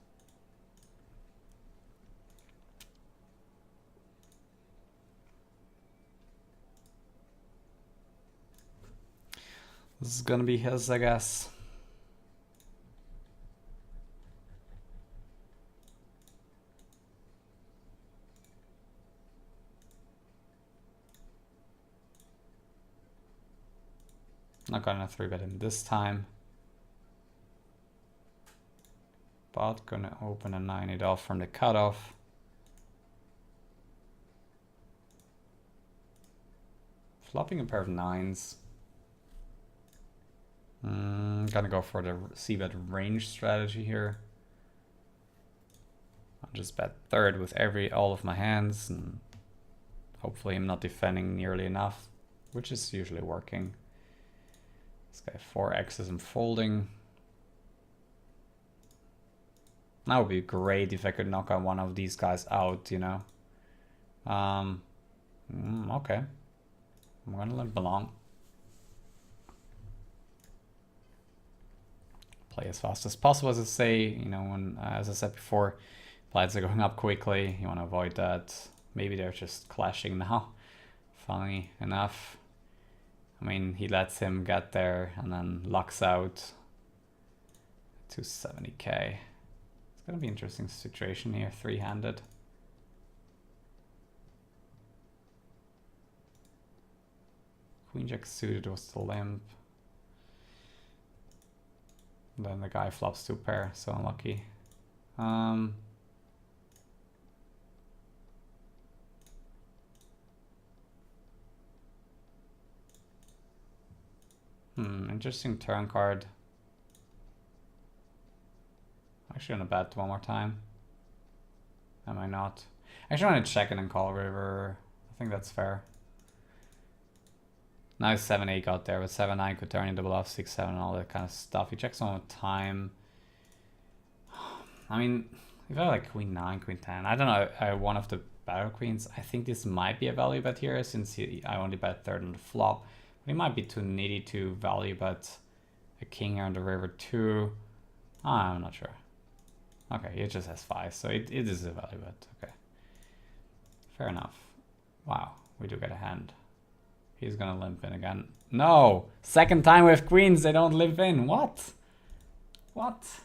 [SPEAKER 1] This is gonna be his, I guess. Not gonna 3-bet him this time. But gonna open a 9-8 off from the cutoff. Flopping a pair of 9s. Gonna go for the c-bet range strategy here. I'll just bet third with all of my hands, and hopefully I'm not defending nearly enough, which is usually working. This guy 4x's and folding. That would be great if I could knock out one of these guys out, you know. Okay. I'm gonna limp along. Play as fast as possible, as I say, you know, when, as I said before, players are going up quickly. You want to avoid that. Maybe they're just clashing now. Funny enough. I mean, he lets him get there and then lucks out. 270k. It's gonna be an interesting situation here, 3-handed. Queen jack suited was the limp. Then the guy flops 2 pair, so unlucky. Interesting turn card. Actually gonna bet one more time. Am I not? Actually want to check it and call river. I think that's fair. Now 7-8 got there, but 7-9 could turn into bluff, 6-7 and all that kind of stuff. He checks one with time. I mean, if I have like queen 9, queen 10, I don't know, one of the better queens. I think this might be a value bet here, since I only bet third on the flop. But he might be too needy to value bet a king here on the river too. I'm not sure. Okay, it just has 5, so it is a value bet. Okay, fair enough. Wow, we do get a hand. He's gonna limp in again. No! Second time with queens, they don't limp in. What? What?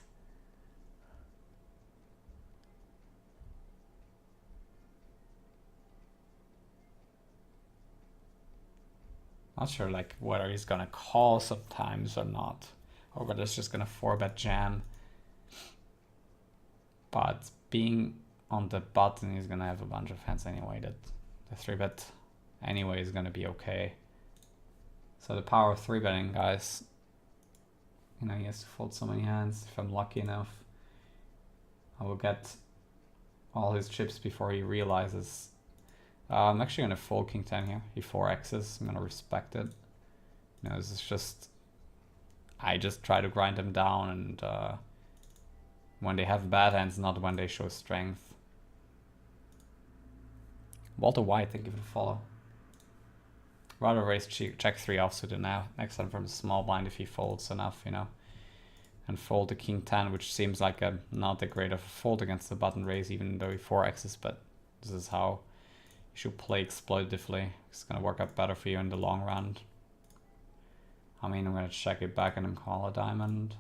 [SPEAKER 1] Not sure like whether he's gonna call sometimes or not. Or whether it's just gonna 4-bet jam. But being on the button, he's gonna have a bunch of hands anyway. That the 3-bet anyway is gonna be okay. So the power of 3-betting, guys. You know, he has to fold so many hands. If I'm lucky enough, I will get all his chips before he realizes. I'm actually gonna fold king 10 here. He 4x's. I'm gonna respect it. You know, this is just, I just try to grind them down, and when they have bad hands, not when they show strength. Walter White, thank you for the follow. Rather raise check 3 offsuited now. Next time from the small blind if he folds enough, you know. And fold the king 10, which seems like not that great of a fold against the button raise, even though he 4x's, but this is how you should play exploitatively. It's gonna work out better for you in the long run. I mean, I'm gonna check it back and then call a diamond.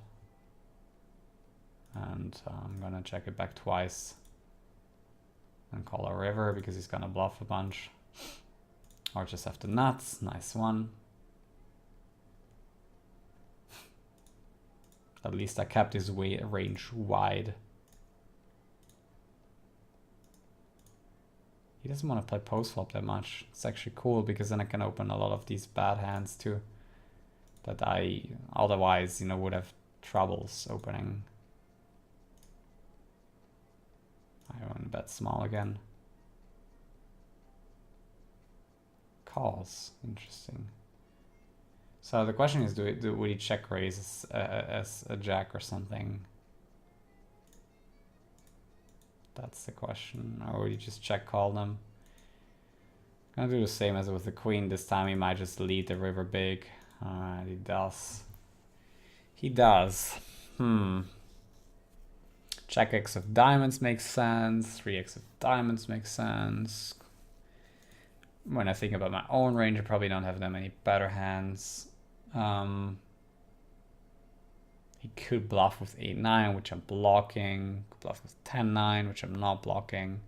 [SPEAKER 1] And I'm gonna check it back twice and call a river because he's gonna bluff a bunch. Or just have the nuts. Nice one. At least I kept his range wide. He doesn't want to play post flop that much. It's actually cool because then I can open a lot of these bad hands too that I otherwise, you know, would have troubles opening. I want to bet small again. Calls. Interesting. So the question is, would he check raise as a jack or something? That's the question. Or would he just check call them? I'm gonna do the same as with the queen. This time he might just lead the river big. Alright, he does. He does. Check X of diamonds makes sense. 3x of diamonds makes sense. When I think about my own range, I probably don't have that many better hands. He could bluff with 8-9, which I'm blocking. Could bluff with 10-9, which I'm not blocking.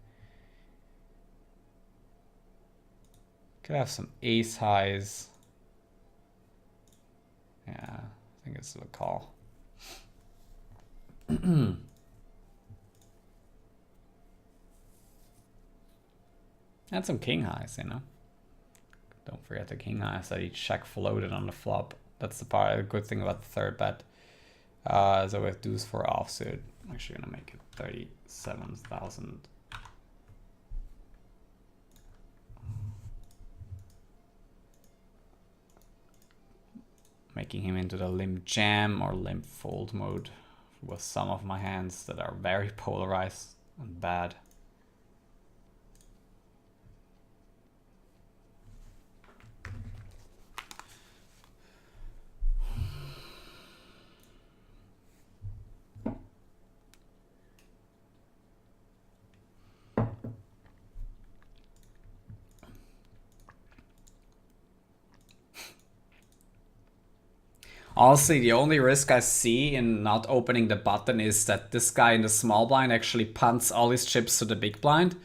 [SPEAKER 1] Could have some ace highs. Yeah, I think it's a call. And some king highs, you know. Don't forget the king highs that he check floated on the flop. That's the part, a good thing about the third bet. So with deuce for offsuit, I'm actually gonna make it 37,000. Making him into the limp jam or limp fold mode with some of my hands that are very polarized and bad. Honestly, the only risk I see in not opening the button is that this guy in the small blind actually punts all his chips to the big blind.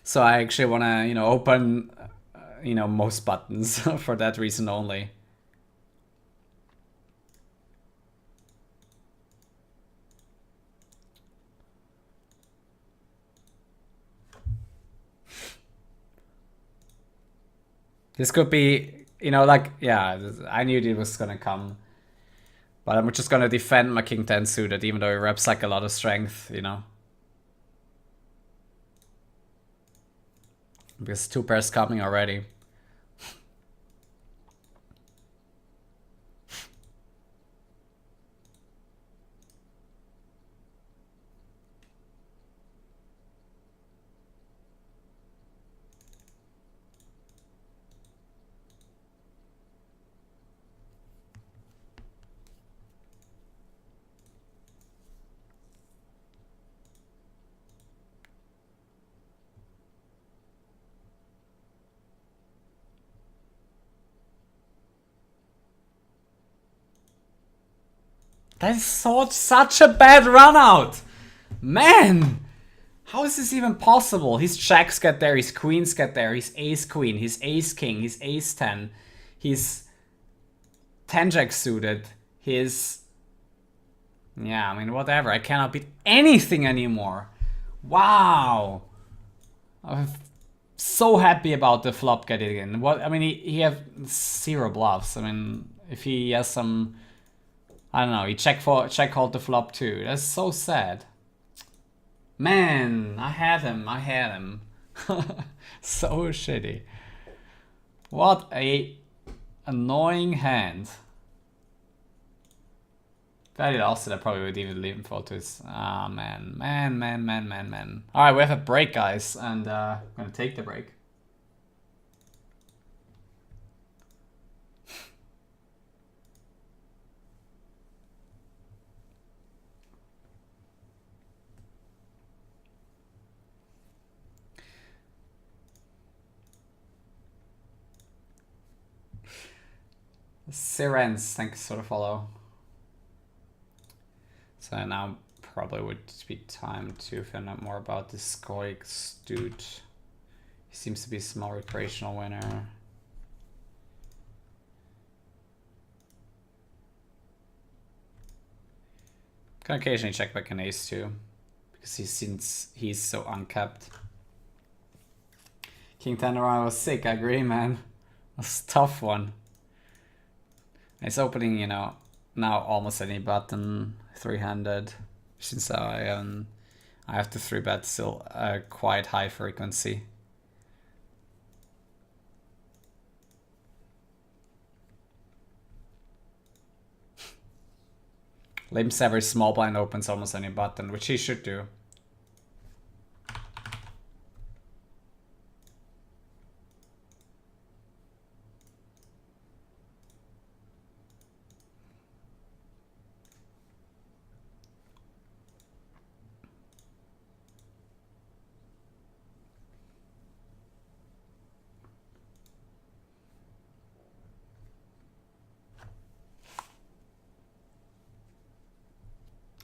[SPEAKER 1] So I actually want to, you know, open, you know, most buttons for that reason only. This could be, you know, like, yeah, I knew it was gonna come. But I'm just gonna defend my king 10 suited, even though he reps like a lot of strength, you know. Because two pairs coming already. That is such a bad run out! Man! How is this even possible? His jacks get there, his queens get there, his ace queen, his ace king, his ace 10, his 10 jack suited, his... Yeah, I mean, whatever. I cannot beat anything anymore. Wow! I'm so happy about the flop getting in. What I mean, he have 0 bluffs. I mean, if he has some... I don't know, he check called the flop too. That's so sad. Man, I had him. So shitty. What a annoying hand. If I did also, I probably would even leave him for this. Ah, man. Alright, we have a break, guys, and I'm gonna take the break. Sirens, thanks for the follow. So now probably would be time to find out more about this Skoix dude. He seems to be a small recreational winner. Can occasionally check back an ace too, because he's so uncapped. King 10 around was sick, I agree, man. That's a tough one. It's opening, you know, now almost any button, 3-handed, since I have to 3-bet still quite high frequency. Limps every small blind opens almost any button, which he should do.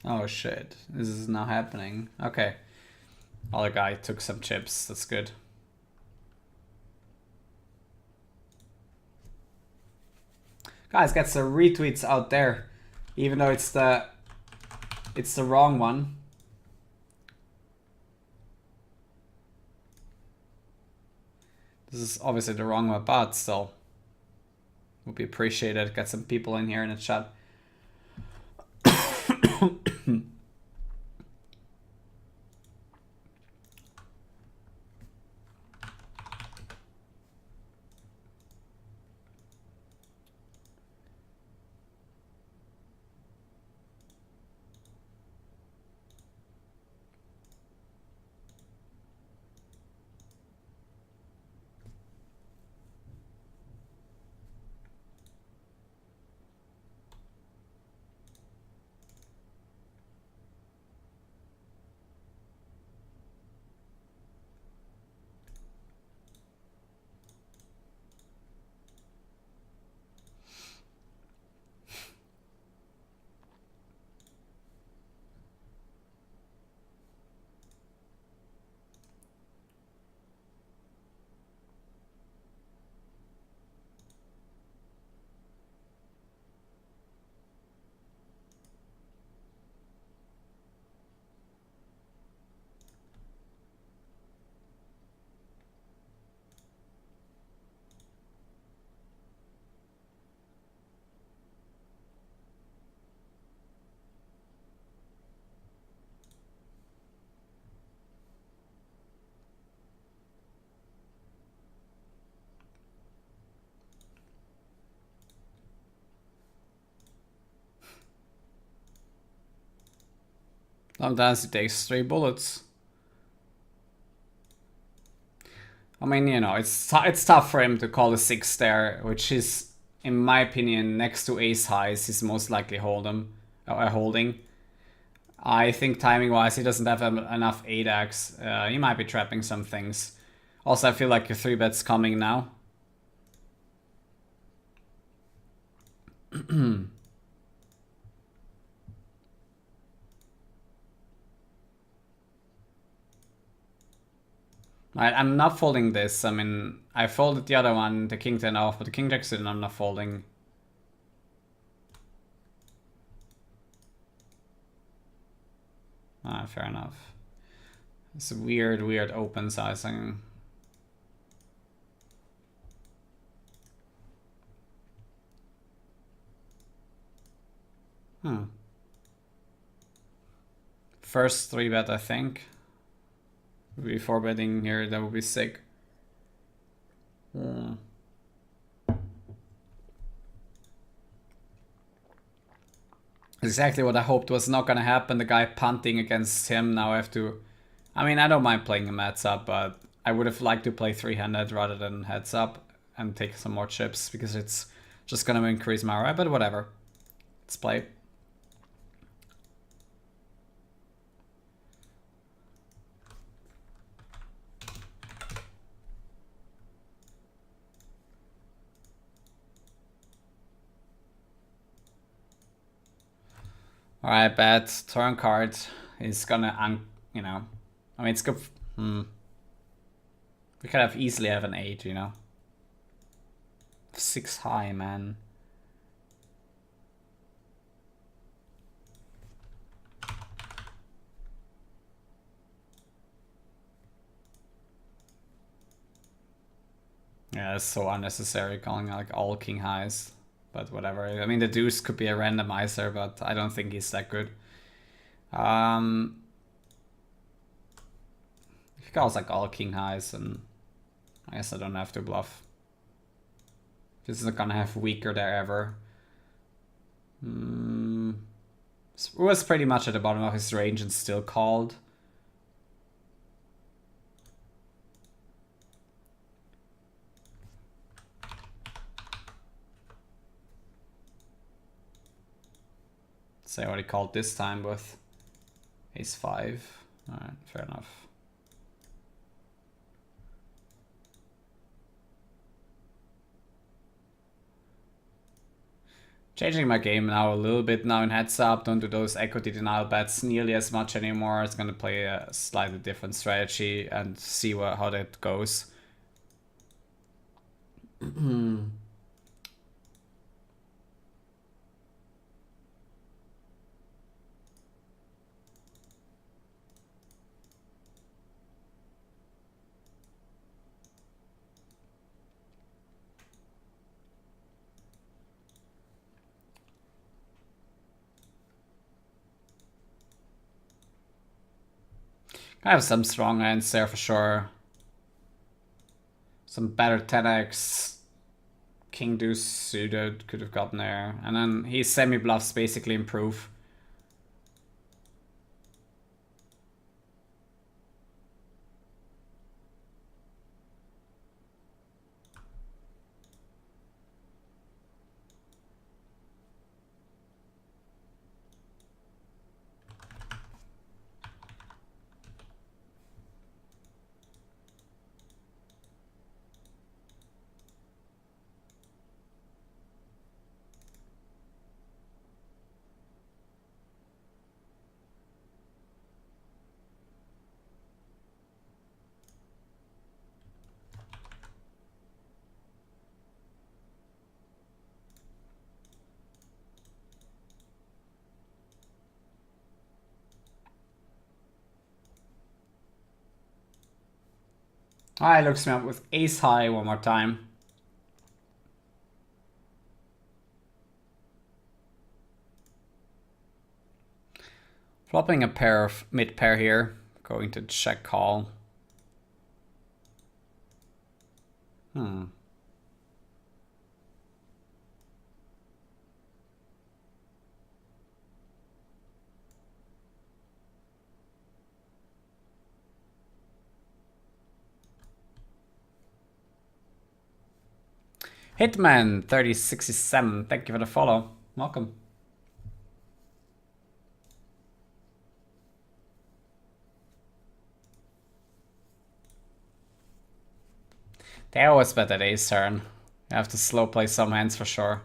[SPEAKER 1] Oh shit, this is not happening. Okay. Other guy took some chips, that's good. Guys, get some retweets out there, even though it's the wrong one. This is obviously the wrong one, but still would be appreciated. Get some people in here in the chat. Sometimes it takes 3 bullets. I mean, you know, it's tough for him to call a 6 there, which is, in my opinion, next to ace highs, he's most likely holding. I think timing-wise, he doesn't have enough 8x. He might be trapping some things. Also, I feel like your 3-bet's coming now. I'm not folding this. I mean, I folded the other one, the king 10 off, but the king jack suited I'm not folding. Fair enough. It's a weird open sizing. First 3-bet, I think. Maybe 4-betting here, that would be sick. Exactly what I hoped was not gonna happen. The guy punting against him. Now I have to... I mean, I don't mind playing him heads up, but I would have liked to play 3-handed rather than heads up and take some more chips because it's just gonna increase my RI, but whatever. Let's play. Alright, bet. Turn card is gonna, you know... I mean, it's good... We could have easily have an 8, you know? 6 high, man. Yeah, it's so unnecessary calling like all king highs. But whatever. I mean, the deuce could be a randomizer, but I don't think he's that good. If he calls like all king highs, then I guess I don't have to bluff. This is not gonna have weaker there ever. It was pretty much at the bottom of his range and still called. Say what he called this time with ace 5. Alright, fair enough. Changing my game now a little bit now in heads up. Don't do those equity denial bets nearly as much anymore. It's gonna play a slightly different strategy and see how that goes. I have some strong hands there for sure. Some better 10x. King deuce suited could have gotten there. And then his semi-bluffs basically improve. Alright, looks me up with ace high one more time. Flopping a pair of mid pair here. Going to check call. Hitman 3067, thank you for the follow. Welcome. They always bet at ace turn. You have to slow play some hands for sure.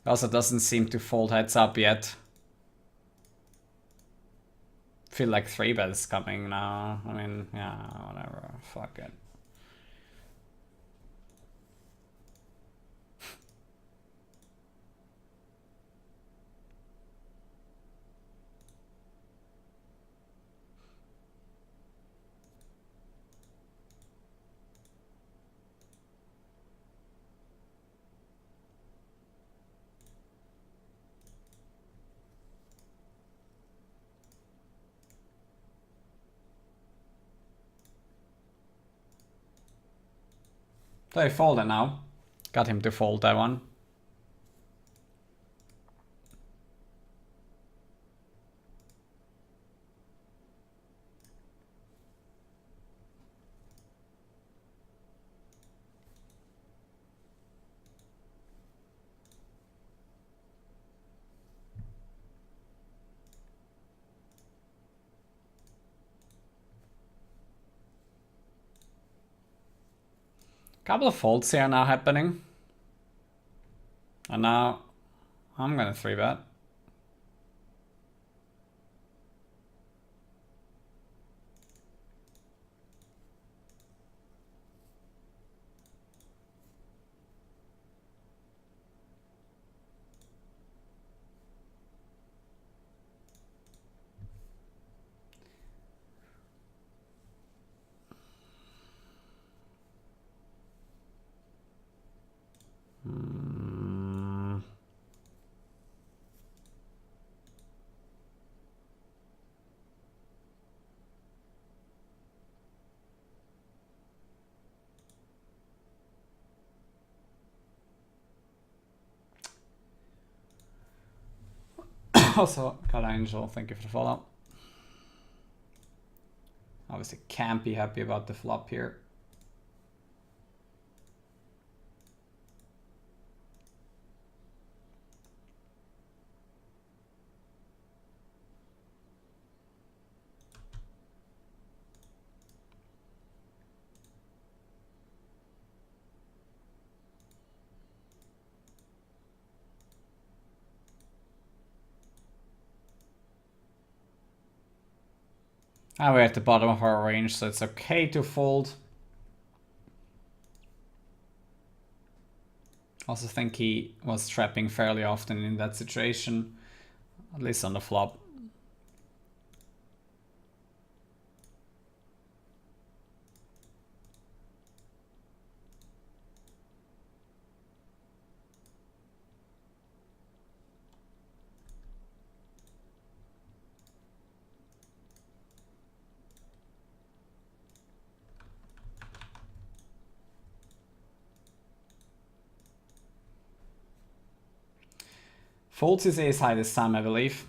[SPEAKER 1] Also doesn't seem to fold heads up yet. Feel like 3-bet is coming now. I mean, yeah, whatever. Fuck it. So he folded now. Got him to fold that one. Couple of folds here now happening. And now I'm gonna 3-bet. Also, Kala Angel, thank you for the follow. Obviously can't be happy about the flop here. And we're at the bottom of our range, so it's okay to fold. Also think he was trapping fairly often in that situation, at least on the flop. Folds his ace high this time, I believe.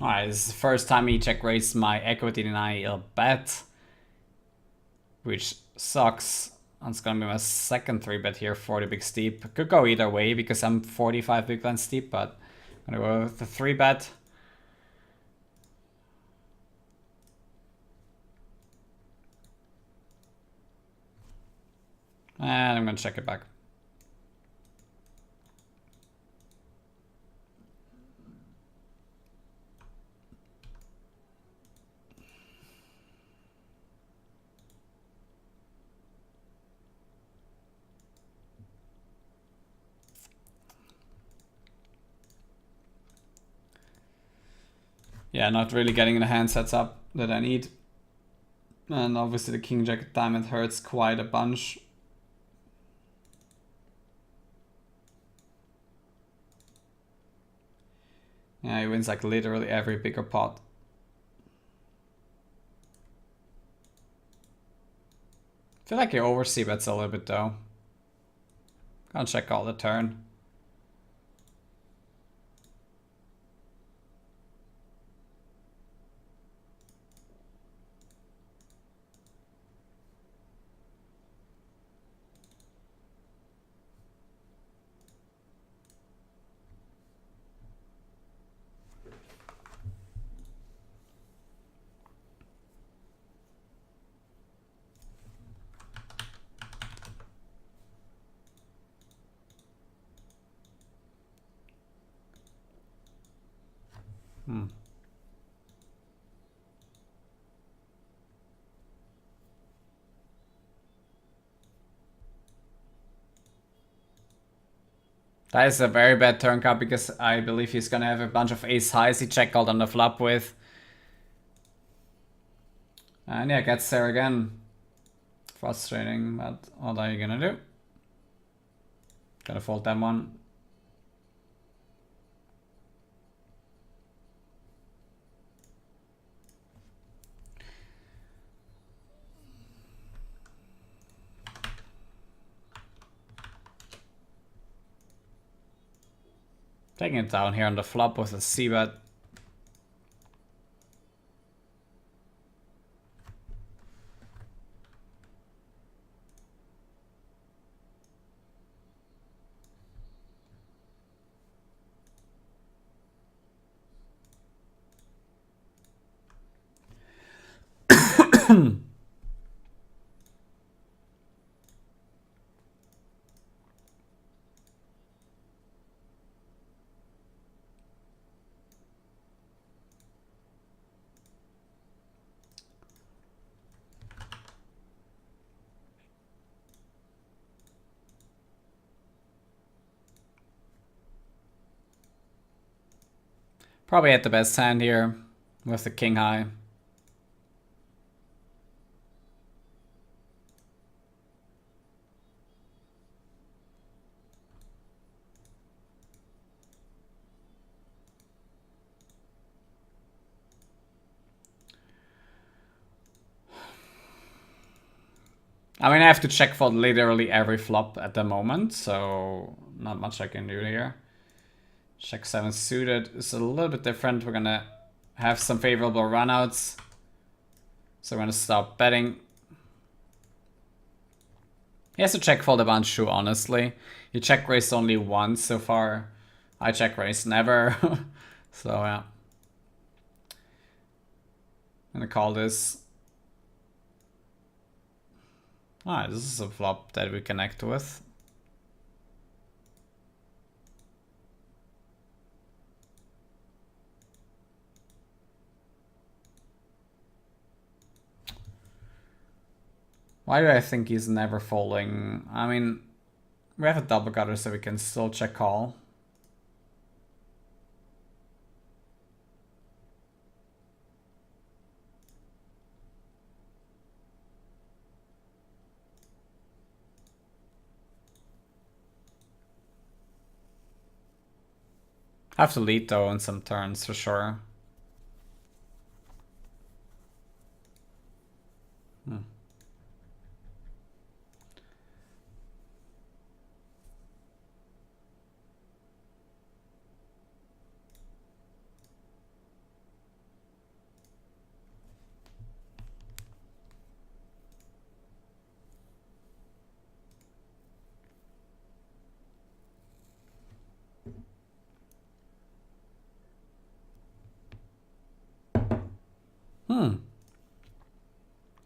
[SPEAKER 1] Alright, this is the first time he check raised my equity denial bet, which sucks. It's gonna be my second 3-bet here for the big steep. Could go either way because I'm 45 big blind steep, but I'm gonna go with the 3-bet. And I'm gonna check it back. Yeah, not really getting the hand sets up that I need. And obviously the King Jack Diamond hurts quite a bunch. Yeah, he wins like literally every bigger pot. I feel like he oversee bets a little bit though. Can't check all the turn. That is a very bad turn card because I believe he's gonna have a bunch of ace highs he check called on the flop with. And yeah, gets there again. Frustrating, but what are you gonna do? Gotta fold that one. Taking it down here on the flop with a c-bet. Probably had the best hand here with the king high. I mean, I have to check for literally every flop at the moment, so not much I can do here. Check 7 suited is a little bit different. We're gonna have some favorable runouts. So we're gonna stop betting. He has to check fold a bunch too, honestly. He check raised only once so far. I check raised never. So yeah. I'm gonna call this. Ah, this is a flop that we connect with. Why do I think he's never folding? I mean, we have a double gutter, so we can still check call. Have to lead though on some turns for sure.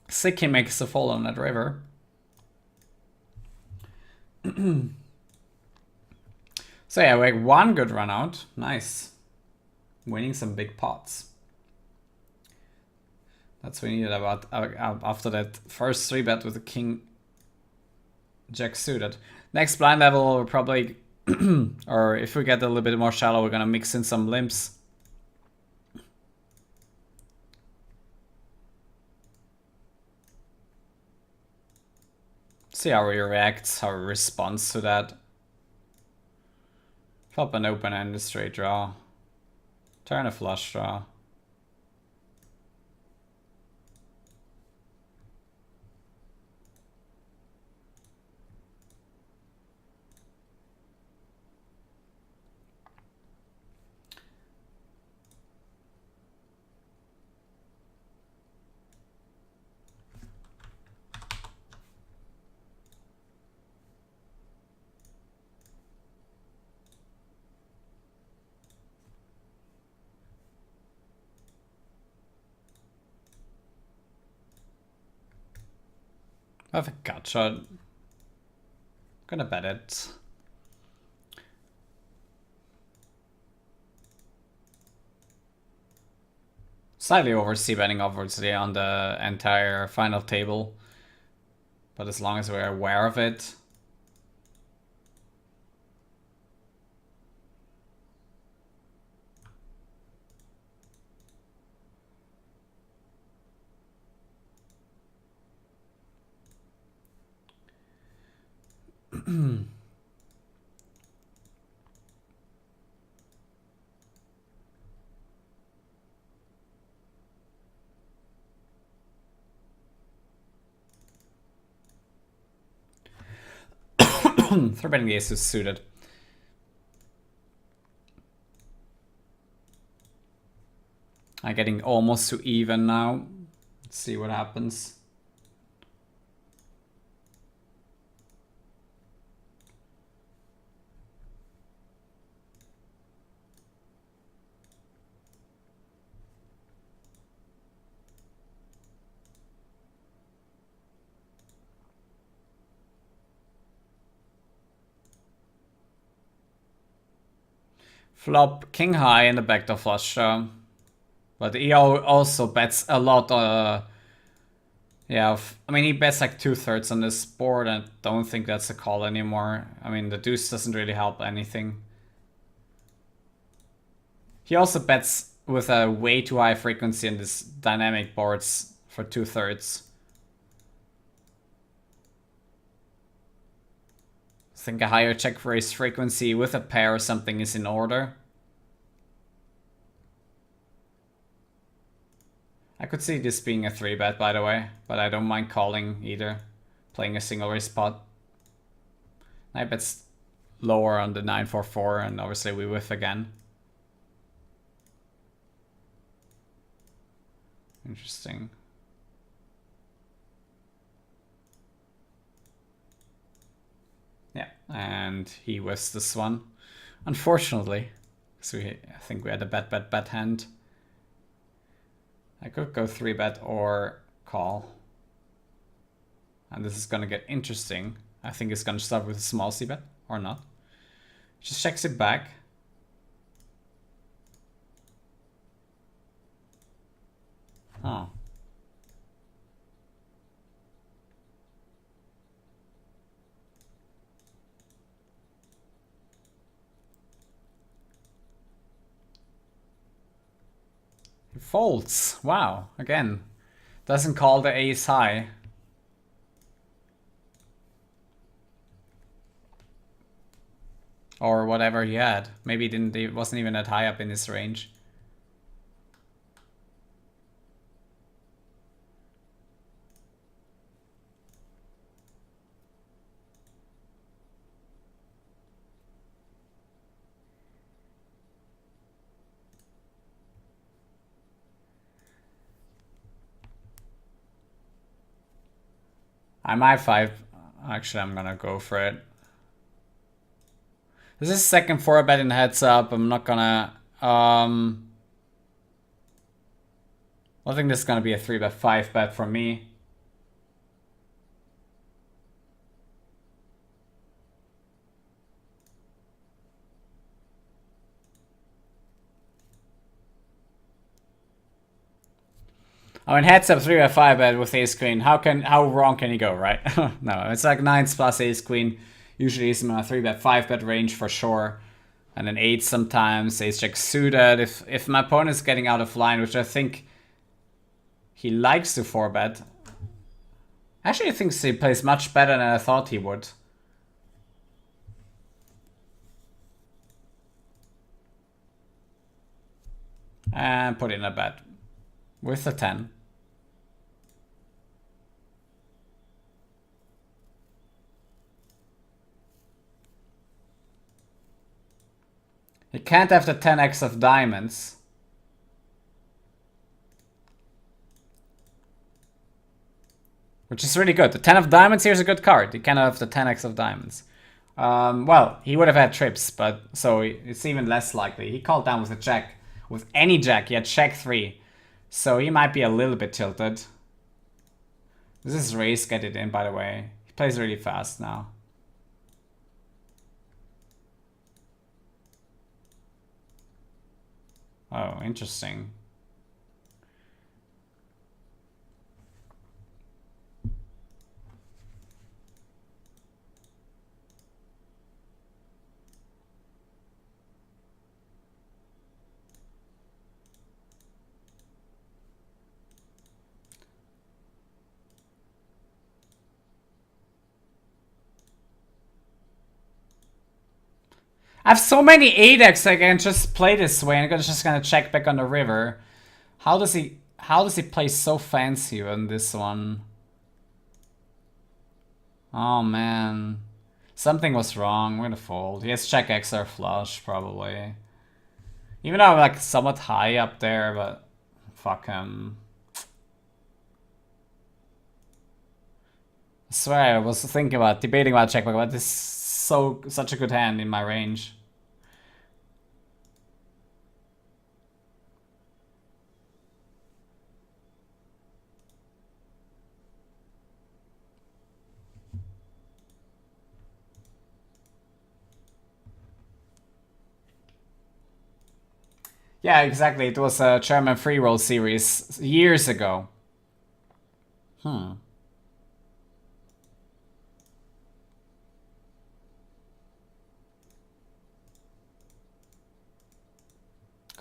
[SPEAKER 1] Sick, he makes a fold on that river. So yeah, we have one good run out. Nice. Winning some big pots. That's what we needed about after that first 3-bet with the king jack suited. Next blind level, we're probably, or if we get a little bit more shallow, we're gonna mix in some limps. See how he reacts, how he responds to that. Flop an open and a straight draw. Turn a flush draw. I have a gut shot. Gonna bet it. Slightly over c-betting obviously on the entire final table. But as long as we're aware of it. Three betting the ace is suited. I'm getting almost to even now. Let's see what happens. Flop king high in the backdoor flush draw. But he also bets a lot. Yeah, I mean, he bets like 2/3 on this board, and I don't think that's a call anymore. I mean, the deuce doesn't really help anything. He also bets with a way too high frequency in this dynamic boards for 2/3. I think a higher check raise frequency with a pair or something is in order. I could see this being a 3-bet, by the way, but I don't mind calling either. Playing a single raise pot. I bet lower on the 9-4-4, and obviously we whiff again. Interesting. Yeah, and he whiffs this one. Unfortunately, because I think we had a bet hand. I could go 3-bet or call. And this is gonna get interesting. I think it's gonna start with a small c-bet, or not. Just checks it back. Oh. He folds. Wow. Again. Doesn't call the ace high. Or whatever he had. Maybe it wasn't even that high up in his range. I might five. Actually, I'm gonna go for it. This is second 4-bet in heads up. I'm not gonna. I think this is gonna be a 3-bet, 5-bet for me. I mean, heads up 3-bet, 5-bet with ace queen. How wrong can you go, right? No, it's like 9s plus ace queen. Usually it's in a 3-bet, 5-bet range for sure. And then 8 sometimes, ace jack suited. If my opponent's getting out of line, which I think he likes to 4-bet. Actually, I think he plays much better than I thought he would. And put in a bet. With a 10. He can't have the 10x of diamonds. Which is really good. The 10 of diamonds here is a good card. He cannot have the 10x of diamonds. Well, he would have had trips, but so it's even less likely. He called down with a jack. With any jack, he had check 3. So he might be a little bit tilted. This is race, get it in, by the way. He plays really fast now. Oh, interesting. I have so many 8x I can just play this way and I'm just gonna check back on the river. How does he play so fancy on this one? Oh man. Something was wrong. I'm gonna fold. He has check X or flush probably. Even though I'm like somewhat high up there, but fuck him. I swear I was debating about check back, but this is such a good hand in my range. Yeah, exactly. It was a German free roll series years ago. Could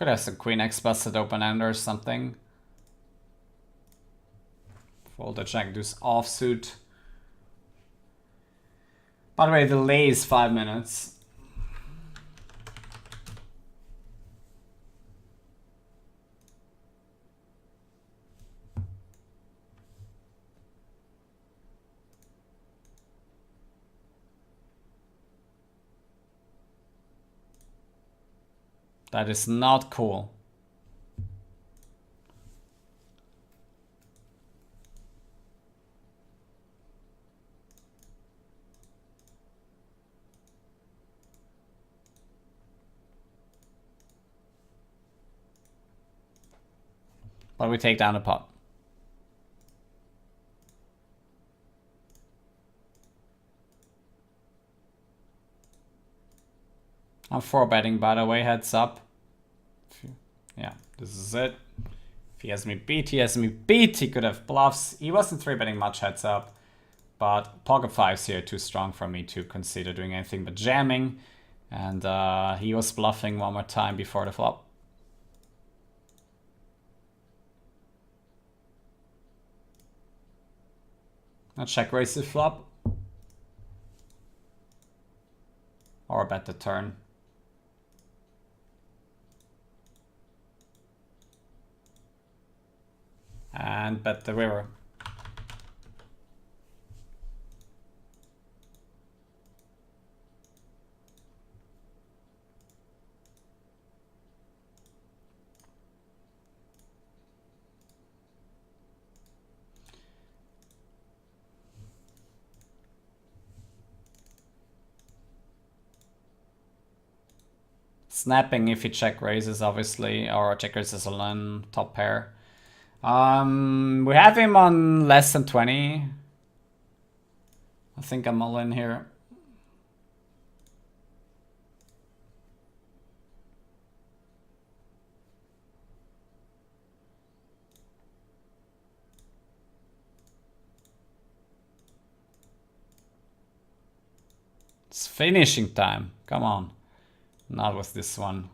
[SPEAKER 1] have some Queen X busted open end or something. Fold the check, deuce offsuit. By the way, the delay is 5 minutes. That is not cool. But we take down the pot. I'm 4-betting, by the way, heads up. Yeah, this is it. If he has me beat, he has me beat. He could have bluffs. He wasn't 3-betting much, heads up. But pocket fives here too strong for me to consider doing anything but jamming. And he was bluffing one more time before the flop. I'll check raise the flop. Or bet the turn. And bet the river. Snapping if he check raises, obviously, or check raises on top pair. We have him on less than 20. I think I'm all in here. It's finishing time. Come on. Not with this one.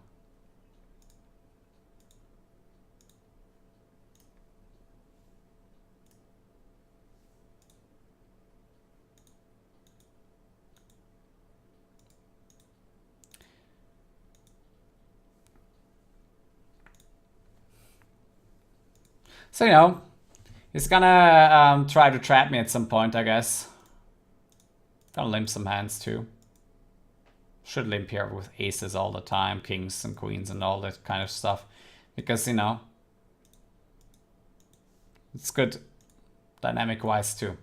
[SPEAKER 1] So, you know, he's gonna try to trap me at some point, I guess. Gonna limp some hands too. Should limp here with aces all the time, kings and queens and all that kind of stuff. Because, you know, it's good dynamic-wise too.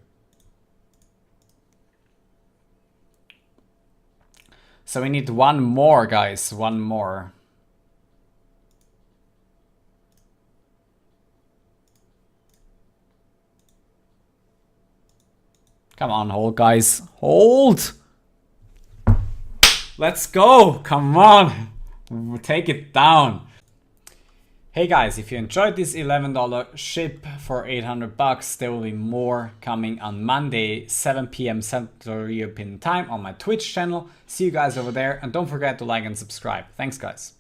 [SPEAKER 1] So we need one more, guys. One more. Come on, hold, guys. Hold! Let's go! Come on! Take it down. Hey guys, if you enjoyed this $11 ship for 800 bucks, there will be more coming on Monday, 7 p.m. Central European Time on my Twitch channel. See you guys over there, and don't forget to like and subscribe. Thanks, guys.